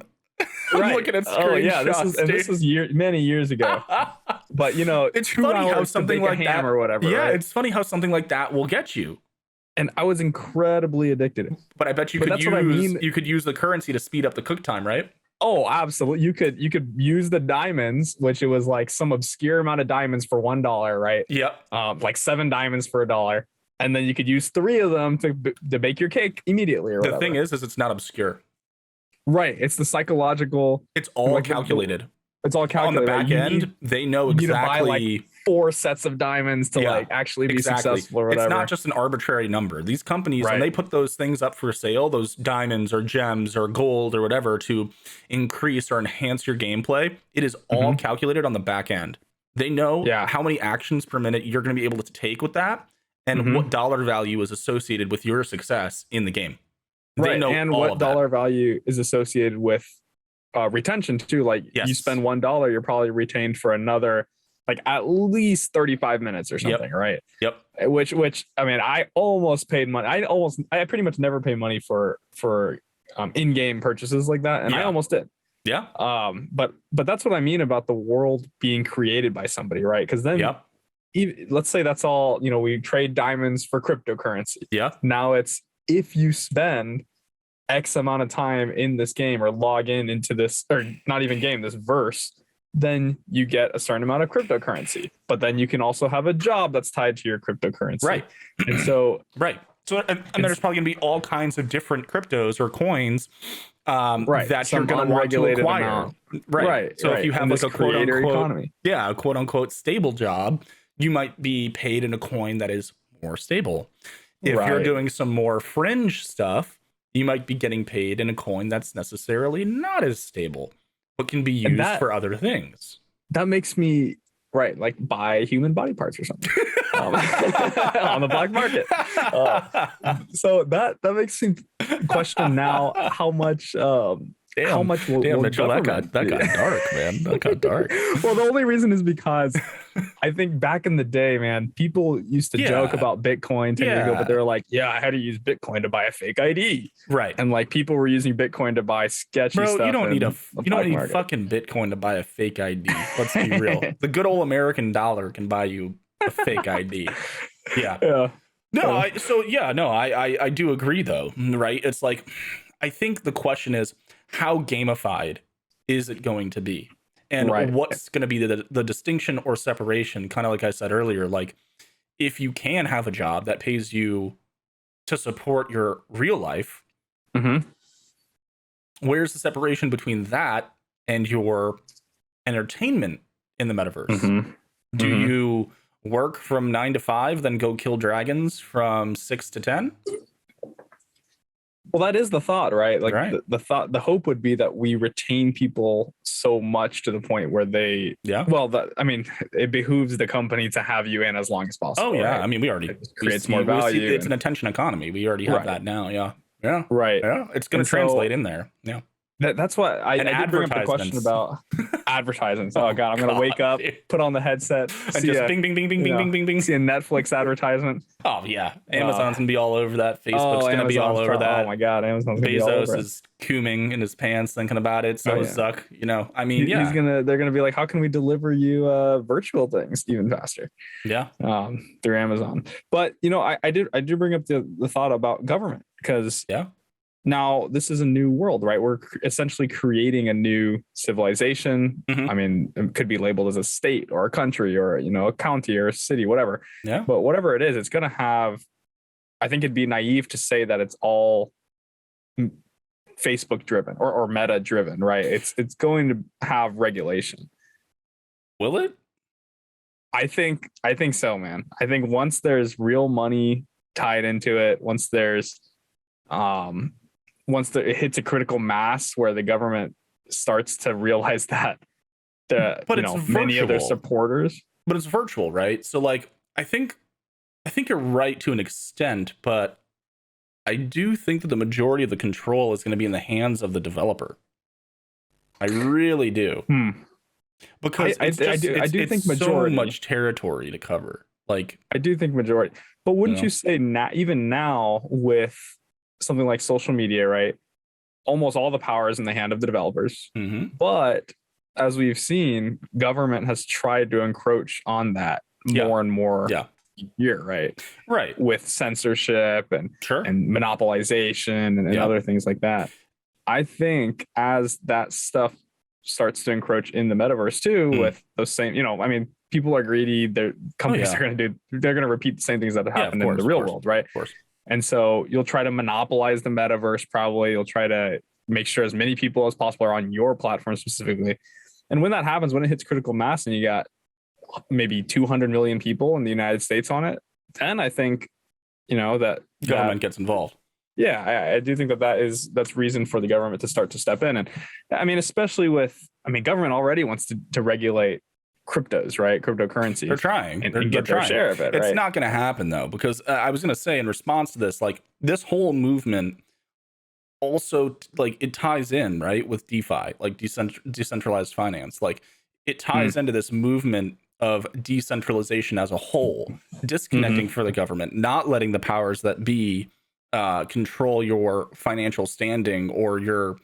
I'm looking at screenshots. Oh yeah, this is many years ago. But it's funny how something like that or whatever. Yeah, right? It's funny how something like that will get you. And I was incredibly addicted. But I bet you could use the currency to speed up the cook time, right? Oh, absolutely. You could use the diamonds, which it was like some obscure amount of diamonds for $1, right? Yep. Like 7 diamonds for $1. And then you could use 3 of them to bake your cake immediately or whatever. The thing is it's not obscure. Right. It's the psychological. It's all calculated. It's all calculated. On the back end, they know exactly. You need to buy like 4 sets of diamonds to like actually be successful or whatever. It's not just an arbitrary number. These companies, when they put those things up for sale, those diamonds or gems or gold or whatever to increase or enhance your gameplay, it is all calculated on the back end. They know how many actions per minute you're going to be able to take with that and what dollar value is associated with your success in the game. They know and all what of dollar value is associated with retention too. Like you spend $1, you're probably retained for another like at least 35 minutes or something, right? Yep. Which I mean, I almost paid money. I pretty much never pay money for in-game purchases like that, and I almost did. Yeah. But that's what I mean about the world being created by somebody, right? Because then, let's say that's all. We trade diamonds for cryptocurrency. Yeah. Now it's if you spend X amount of time in this game or log in into this, or not even game, this verse, then you get a certain amount of cryptocurrency. But then you can also have a job that's tied to your cryptocurrency. Right. And so, right. So, and there's probably going to be all kinds of different cryptos or coins that you're going to want to acquire. Amount. Right. So if you have like a quote unquote economy. Yeah, a quote unquote stable job, you might be paid in a coin that is more stable. If you're doing some more fringe stuff, you might be getting paid in a coin that's necessarily not as stable, but can be used for other things. That makes me like buy human body parts or something on the black market. So that makes me question now how much Damn, Mitchell, that got dark, man. That got dark. Well, the only reason is because I think back in the day, man, people used to joke about Bitcoin 10 years ago, but they were like, yeah, I had to use Bitcoin to buy a fake ID. Right. And like people were using Bitcoin to buy sketchy stuff. You don't need fucking Bitcoin to buy a fake ID. Let's be real. The good old American dollar can buy you a fake ID. Yeah. I do agree though, right? It's like, I think the question is, how gamified is it going to be? And what's going to be the distinction or separation? Kind of like I said earlier, like if you can have a job that pays you to support your real life, where's the separation between that and your entertainment in the metaverse? Do you work from 9 to 5, then go kill dragons from 6 to 10? Well, that is the thought, right? Like the hope would be that we retain people so much to the point where they, it behooves the company to have you in as long as possible. Oh yeah. Right? I mean, we already creates more value. It's an attention economy. We already have that now. Yeah. Yeah. Right. Yeah. It's going to translate in there. Yeah. That's what I did bring up the question about advertisements. Oh God, I'm gonna wake up, put on the headset, and just bing, bing, bing, bing, bing, bing, bing, bing. See a Netflix advertisement. Oh yeah, Amazon's gonna be all over that. Facebook's gonna be all over that. Oh my God, Amazon's gonna Bezos be all over is cooming in his pants thinking about it. So is Zuck. You know, I mean, they're gonna be like, how can we deliver you virtual things even faster? Yeah, through Amazon. But you know, I did bring up the thought about government because now this is a new world, right? We're essentially creating a new civilization. I mean, it could be labeled as a state or a country or, you know, a county or a city, whatever. Yeah. But whatever it is, it's going to have, I think it'd be naive to say that it's all Facebook driven or Meta driven, right? It's going to have regulation. Will it? I think so, man. I think once there's real money tied into it, once it hits a critical mass where the government starts to realize that many of their supporters. But it's virtual, right? So like I think you're right to an extent, but I do think that the majority of the control is going to be in the hands of the developer. I really do. Because I do think majority, so much territory to cover. Like I do think majority. But wouldn't you say even now with something like social media, right? Almost all the power is in the hand of the developers. But as we've seen, government has tried to encroach on that more and more year, right? Right. With censorship and monopolization and other things like that. I think as that stuff starts to encroach in the metaverse too, with those same, I mean, people are greedy. Their companies they're going to repeat the same things that happen in the real world, right? Of course. And so you'll try to monopolize the metaverse. Probably you'll try to make sure as many people as possible are on your platform specifically. And when that happens, when it hits critical mass and you got maybe 200 million people in the United States on it, then I think, that government gets involved. Yeah, I do think that's reason for the government to start to step in. And I mean, especially government already wants to regulate cryptos, right? Cryptocurrency. They're trying. And they're get their trying. share of it. It's not going to happen though, because I was going to say in response to this, like this whole movement also it ties in right with DeFi, like decentralized finance. Like it ties into this movement of decentralization as a whole, disconnecting for the government, not letting the powers that be control your financial standing or your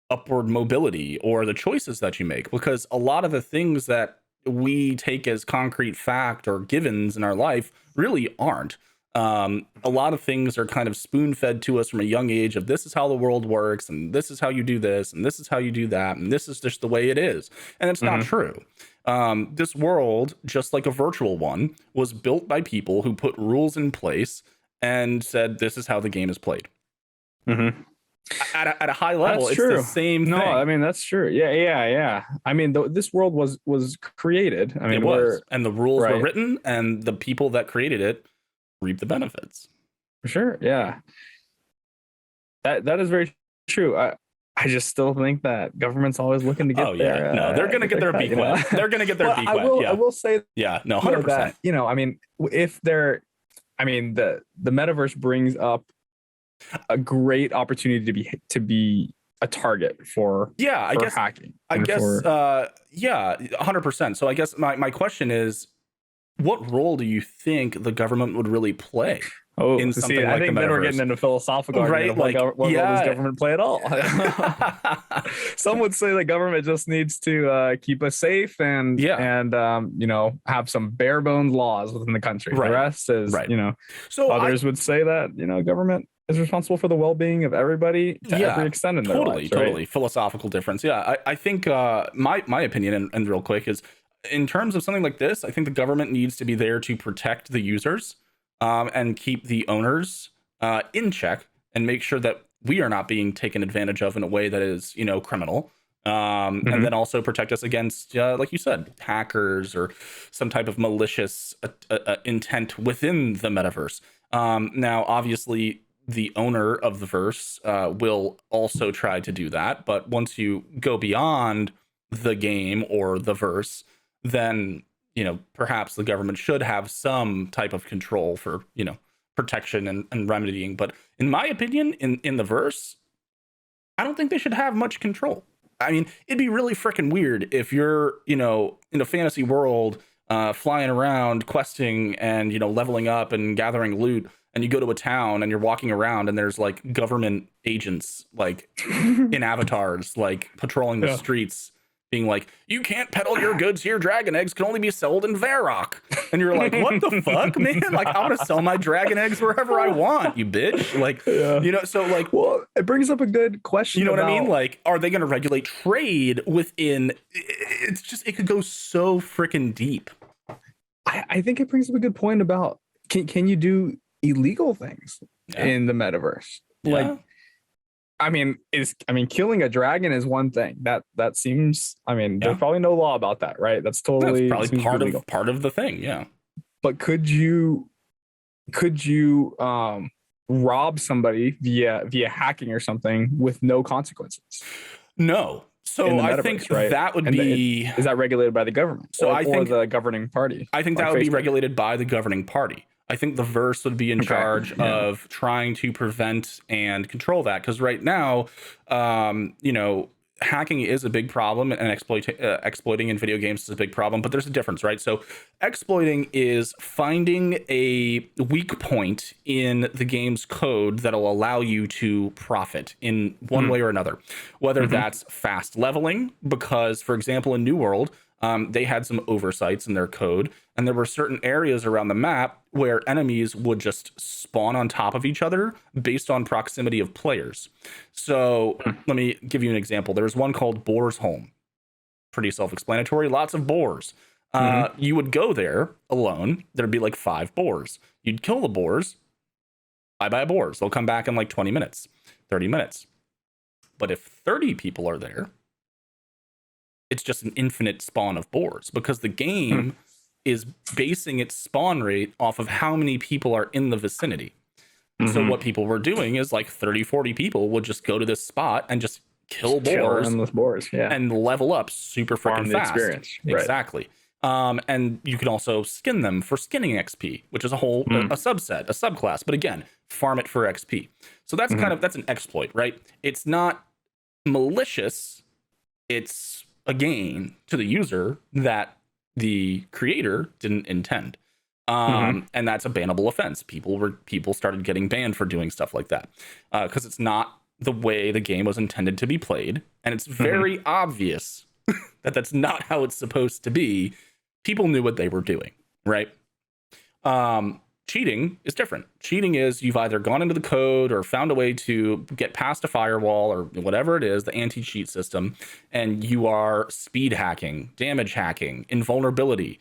upward mobility or the choices that you make, because a lot of the things that we take as concrete fact or givens in our life really aren't. A lot of things are kind of spoon fed to us from a young age of this is how the world works, and this is how you do this, and this is how you do that, and this is just the way it is. And it's not true. This world, just like a virtual one, was built by people who put rules in place and said, this is how the game is played. At a high level, it's the same thing. No, I mean, that's true. Yeah. I mean, this world was created. I mean, it was. And the rules were written, and the people that created it reap the benefits. For sure. Yeah. That is very true. I just still think that government's always looking to get their... No, they're going to get their beak wet. They're going to get their beak wet. I will say... Yeah, no, 100%. That, I mean, if they're... I mean, the metaverse brings up a great opportunity to be a target for hacking. I guess 100%. So I guess my question is, what role do you think the government would really play? In something like I think then we're getting into philosophical argument of what role does government play at all? Some would say the government just needs to keep us safe and have some bare bones laws within the country. The rest is So others would say that government is responsible for the well-being of everybody to every extent in their lives. Totally philosophical difference. I think my opinion and real quick is, in terms of something like this, I think the government needs to be there to protect the users and keep the owners in check and make sure that we are not being taken advantage of in a way that is, criminal. And then also protect us against, like you said, hackers or some type of malicious intent within the metaverse. Now, obviously, the owner of the verse will also try to do that. But once you go beyond the game or the verse, then perhaps the government should have some type of control for protection and remedying. But in my opinion, in the verse, I don't think they should have much control. I mean, it'd be really freaking weird if you're in a fantasy world, flying around, questing and leveling up and gathering loot, and you go to a town and you're walking around and there's like government agents like in avatars like patrolling the streets, being like, you can't peddle your goods here. Dragon eggs can only be sold in Varrock. And you're like, what the fuck, man? Like, I want to sell my dragon eggs wherever I want, you bitch. Like, so like, well, it brings up a good question. You know what I mean? Like, are they going to regulate trade within? It's just, it could go so freaking deep. I think it brings up a good point about, can you do illegal things in the metaverse? Like, I mean, killing a dragon is one thing. That seems. I mean, there's probably no law about that, right? That's totally probably part of the thing. Yeah. But could you rob somebody via hacking or something with no consequences? No. So I think that would be. Is that regulated by the government? So I think the governing party. I think that would be regulated by the governing party. I think the verse would be in charge of trying to prevent and control that, because right now, hacking is a big problem, and exploiting in video games is a big problem. But there's a difference, right? So exploiting is finding a weak point in the game's code that'll allow you to profit in one way or another, whether that's fast leveling, because, for example, in New World, they had some oversights in their code, and there were certain areas around the map where enemies would just spawn on top of each other based on proximity of players. So let me give you an example. There's one called Boar's Home. Pretty self-explanatory. Lots of boars. You would go there alone. There'd be like 5 boars. You'd kill the boars. Bye-bye boars. They'll come back in like 20 minutes, 30 minutes. But if 30 people are there, it's just an infinite spawn of boars, because the game is basing its spawn rate off of how many people are in the vicinity. So what people were doing is like 30, 40 people would just go to this spot and just kill boars and level up super freaking fast. Experience. Exactly. And you can also skin them for skinning XP, which is a whole a subset, a subclass. But again, farm it for XP. So that's that's an exploit, right? It's not malicious. It's a gain to the user that the creator didn't intend. And that's a bannable offense. People started getting banned for doing stuff like that, because it's not the way the game was intended to be played, and it's very obvious that that's not how it's supposed to be. People knew what they were doing, right? cheating is different. Cheating is you've either gone into the code or found a way to get past a firewall or whatever it is, the anti-cheat system, and you are speed hacking, damage hacking, invulnerability,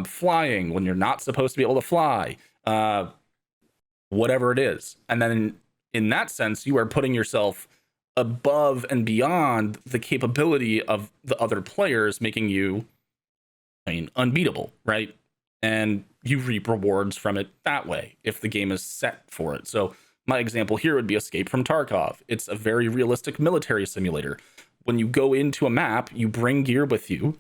flying when you're not supposed to be able to fly, whatever it is. And then in that sense, you are putting yourself above and beyond the capability of the other players, making you, unbeatable, right? And you reap rewards from it that way if the game is set for it. So my example here would be Escape from Tarkov. It's a very realistic military simulator. When you go into a map, you bring gear with you.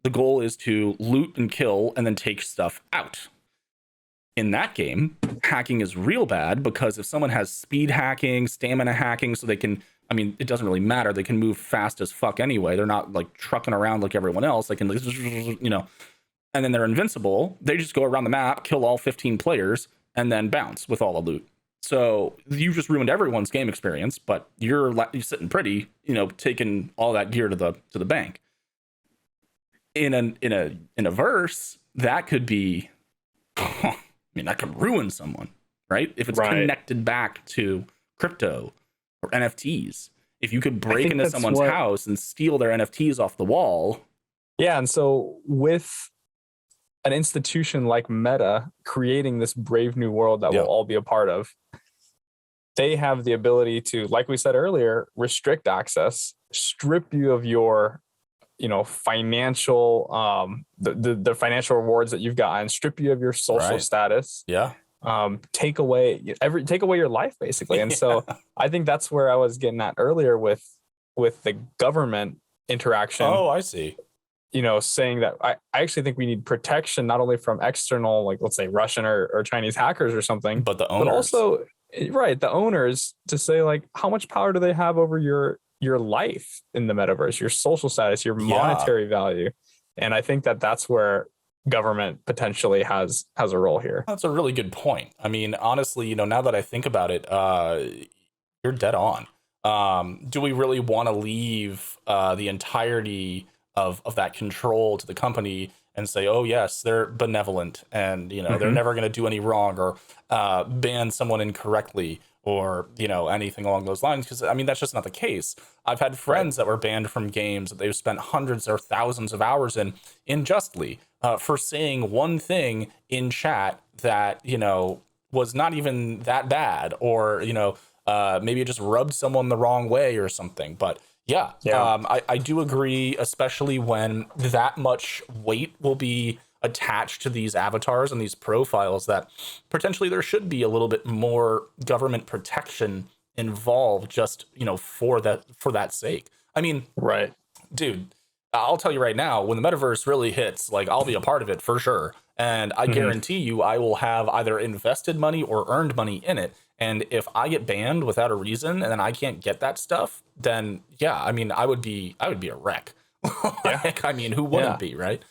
The goal is to loot and kill and then take stuff out. In that game, hacking is real bad because if someone has speed hacking, stamina hacking, so they can, it doesn't really matter. They can move fast as fuck anyway. They're not like trucking around like everyone else. They can, and then they're invincible. They just go around the map, kill all 15 players, and then bounce with all the loot. So you just ruined everyone's game experience, but you're sitting pretty, taking all that gear to the bank. In a verse, that could be, that could ruin someone, right? If it's connected back to crypto or NFTs. If you could break into someone's house and steal their NFTs off the wall. Yeah, and so with an institution like Meta creating this brave new world that we'll all be a part of, they have the ability to, like we said earlier, restrict access, strip you of your financial the financial rewards that you've got, and strip you of your social status, take away your life basically. And so I think that's where I was getting at earlier with the government interaction. I see. Saying that I actually think we need protection not only from external, like let's say Russian or Chinese hackers or something, but the owners, but also the owners, to say like how much power do they have over your life in the metaverse, your social status, your monetary value. And I think that's where government potentially has a role here. That's a really good point. Honestly, now that I think about it, you're dead on. Do we really want to leave the entirety of that control to the company and say, oh yes, they're benevolent and they're never going to do any wrong or ban someone incorrectly or anything along those lines? Because that's just not the case. I've had friends that were banned from games that they've spent hundreds or thousands of hours in unjustly for saying one thing in chat that was not even that bad, or maybe it just rubbed someone the wrong way or something. But I do agree, especially when that much weight will be attached to these avatars and these profiles, that potentially there should be a little bit more government protection involved, just for that sake. Dude, I'll tell you right now, when the metaverse really hits, like, I'll be a part of it for sure, and I guarantee you I will have either invested money or earned money in it. And if I get banned without a reason and then I can't get that stuff, then I would be a wreck. Who wouldn't be, right?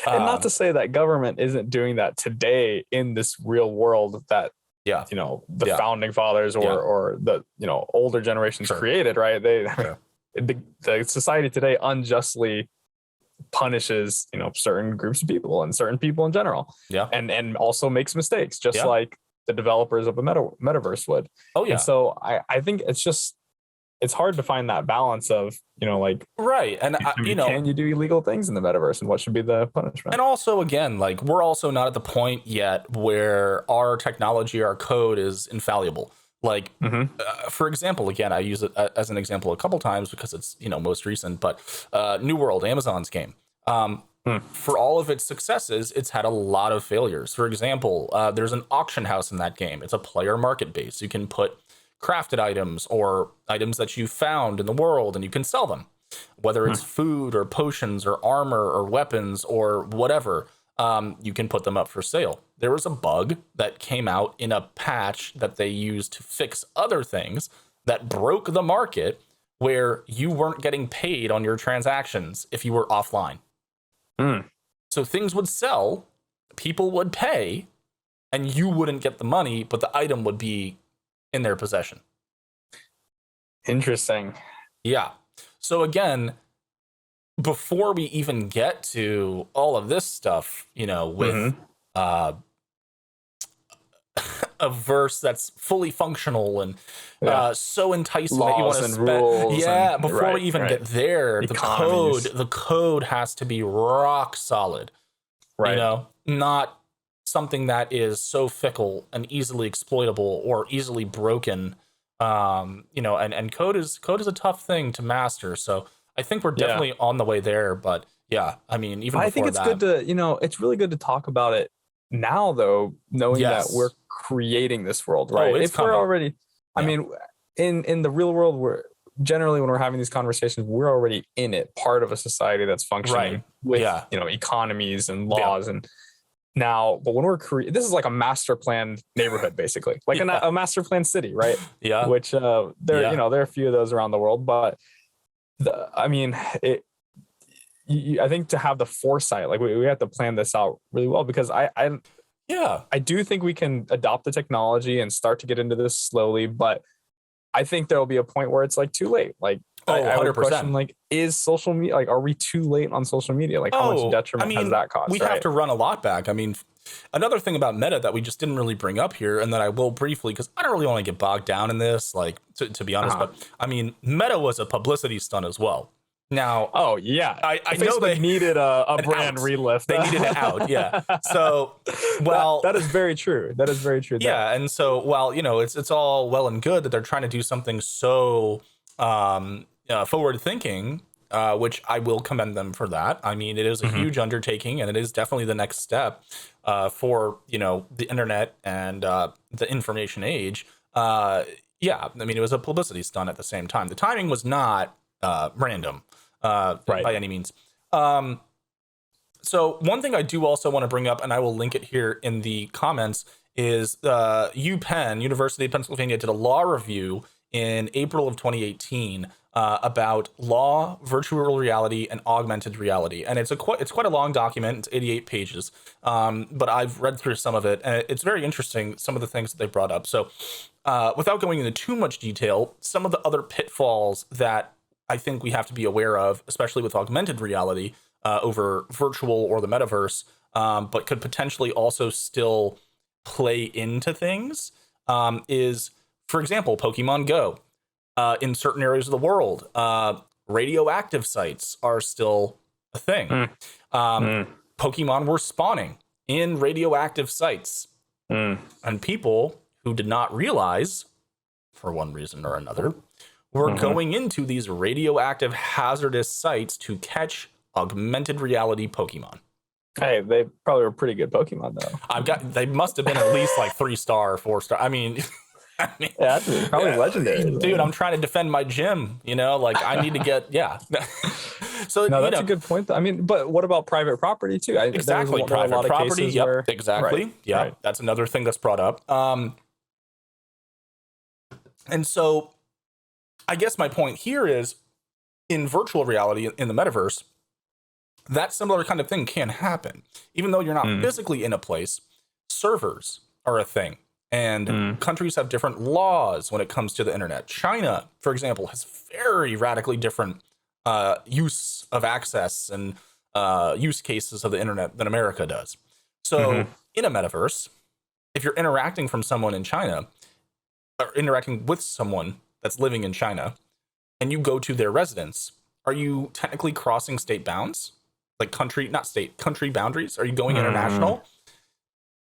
And not to say that government isn't doing that today in this real world that the founding fathers or the older generations created, right? The society today unjustly punishes certain groups of people and certain people in general, and also makes mistakes, just like the developers of a metaverse would. And so I think it's hard to find that balance of, right. And can you do illegal things in the metaverse, and what should be the punishment? And also, again, like, we're also not at the point yet where our technology, our code is infallible. Like, for example, again, I use it as an example a couple times because it's, most recent, but New World, Amazon's game. For all of its successes, it's had a lot of failures. For example, there's an auction house in that game. It's a player market base. You can put crafted items or items that you found in the world, and you can sell them, whether it's food or potions or armor or weapons or whatever. You can put them up for sale. There was a bug that came out in a patch that they used to fix other things that broke the market, where you weren't getting paid on your transactions if you were offline. So things would sell, people would pay, and you wouldn't get the money, but the item would be in their possession. Interesting. Yeah. So again, before we even get to all of this stuff, with a verse that's fully functional and so enticing that you want to spend. Yeah, before we even get there, Economies. the code has to be rock solid. Right. You know, not something that is so fickle and easily exploitable or easily broken. You know, and code is a tough thing to master. So I think we're definitely on the way there. But yeah, I mean, even I think it's good to, you know, it's really good to talk about it now, though, knowing that we're creating this world, right? Oh, it's if we're already, I mean, in the real world, we're generally, when we're having these conversations, we're already in it, part of a society that's functioning with, you know, economies and laws and now, but when we're this is like a master planned neighborhood, basically, like a master planned city, right? Which there, you know, there are a few of those around the world, but I mean, I think to have the foresight, like we have to plan this out really well, because I do think we can adopt the technology and start to get into this slowly, but I think there'll be a point where it's like too late. Like, I would question, like, is social media, like, are we too late on social media? Like, how much detriment has that caused? We have to run a lot back. I mean, another thing about Meta that we just didn't really bring up here, and that I will briefly, because I don't really want to get bogged down in this, like, to be honest, but I mean, Meta was a publicity stunt as well. Now, I know they needed a brand relift. They needed it out, So, well, that is very true. That is very true. Yeah, and so, while, you know, it's all well and good that they're trying to do something so forward thinking, which I will commend them for that. I mean, it is a huge undertaking, and it is definitely the next step for, you know, the internet and the information age. I mean, it was a publicity stunt at the same time. The timing was not random by any means. So one thing I do also want to bring up, and I will link it here in the comments, is UPenn, University of Pennsylvania, did a law review in April of 2018 about law, virtual reality, and augmented reality. And it's quite a long document. It's 88 pages. But I've read through some of it, and it's very interesting, some of the things that they brought up. So without going into too much detail, some of the other pitfalls that I think we have to be aware of, especially with augmented reality over virtual or the metaverse, but could potentially also still play into things, is, for example, Pokemon Go. In certain areas of the world, radioactive sites are still a thing. Pokemon were spawning in radioactive sites. And people who did not realize, for one reason or another, were going into these radioactive hazardous sites to catch augmented reality Pokemon. Hey, they probably were pretty good Pokemon, though. They must have been at least like 3-star, 4-star. I mean, that's probably legendary. Dude, I'm trying to defend my gym, you know, like I need to get, So no, that's a good point. I mean, but what about private property too? Exactly. Private property. Yep. Exactly. Yeah. That's another thing that's brought up. And so I guess my point here is, in virtual reality, in the metaverse, that similar kind of thing can happen. Even though you're not physically in a place, servers are a thing. And countries have different laws when it comes to the internet. China, for example, has very radically different use of access and use cases of the internet than America does. So in a metaverse, if you're interacting from someone in China, or interacting with someone that's living in China, and you go to their residence, are you technically crossing state bounds? Like country boundaries? Are you going international?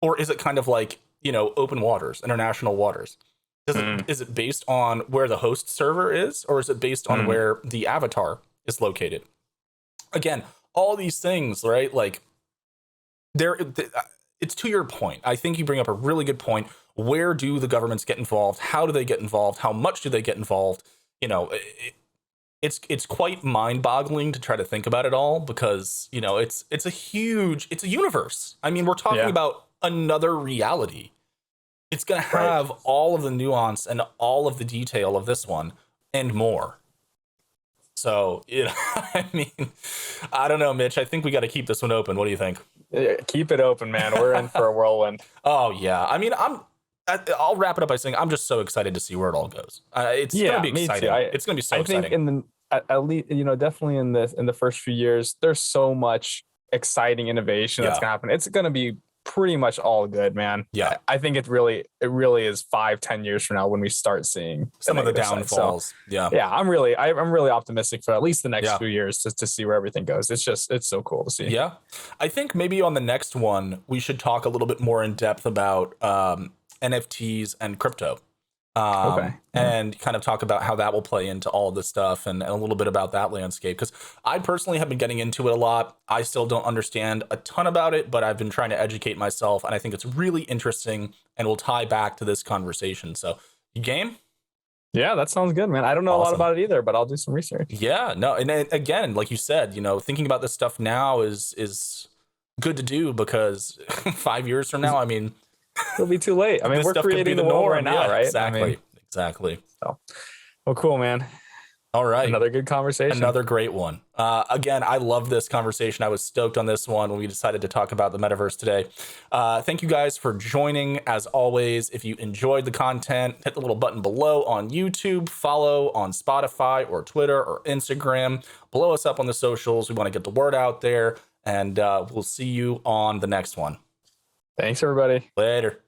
Or is it kind of like, you know, open waters, international waters? Is it based on where the host server is, or is it based on where the avatar is located? Again, all these things, right? Like, it's to your point. I think you bring up a really good point. Where do the governments get involved? How do they get involved? How much do they get involved? You know, it's quite mind-boggling to try to think about it all, because, you know, it's a universe. I mean, we're talking about another reality. It's going to have all of the nuance and all of the detail of this one and more. So, you know, I mean, I don't know, Mitch. I think we got to keep this one open. What do you think? Keep it open, man. We're in for a whirlwind. Oh, yeah. I mean, I'll wrap it up by saying I'm just so excited to see where it all goes. It's going to be exciting. It's going to be so exciting. I think at least, you know, definitely in the first few years, there's so much exciting innovation that's going to happen. It's going to be pretty much all good, man. Yeah. I think it really is 5-10 years from now when we start seeing some of the downfalls. So, yeah. I'm really optimistic for at least the next few years to see where everything goes. It's so cool to see. Yeah. I think maybe on the next one, we should talk a little bit more in depth about NFTs and crypto. And kind of talk about how that will play into all this stuff and a little bit about that landscape. Because I personally have been getting into it a lot. I still don't understand a ton about it, but I've been trying to educate myself. And I think it's really interesting and will tie back to this conversation. So, you game? Yeah, that sounds good, man. I don't know a lot about it either, but I'll do some research. Yeah, no. And again, like you said, thinking about this stuff now is good to do because 5 years from now, I mean, it'll be too late. I mean, we're creating the world right now, right? Exactly. So, well, cool, man. All right. Another good conversation. Another great one. Again, I love this conversation. I was stoked on this one when we decided to talk about the metaverse today. Thank you guys for joining. As always, if you enjoyed the content, hit the little button below on YouTube, follow on Spotify or Twitter or Instagram, blow us up on the socials. We want to get the word out there, and we'll see you on the next one. Thanks, everybody. Later.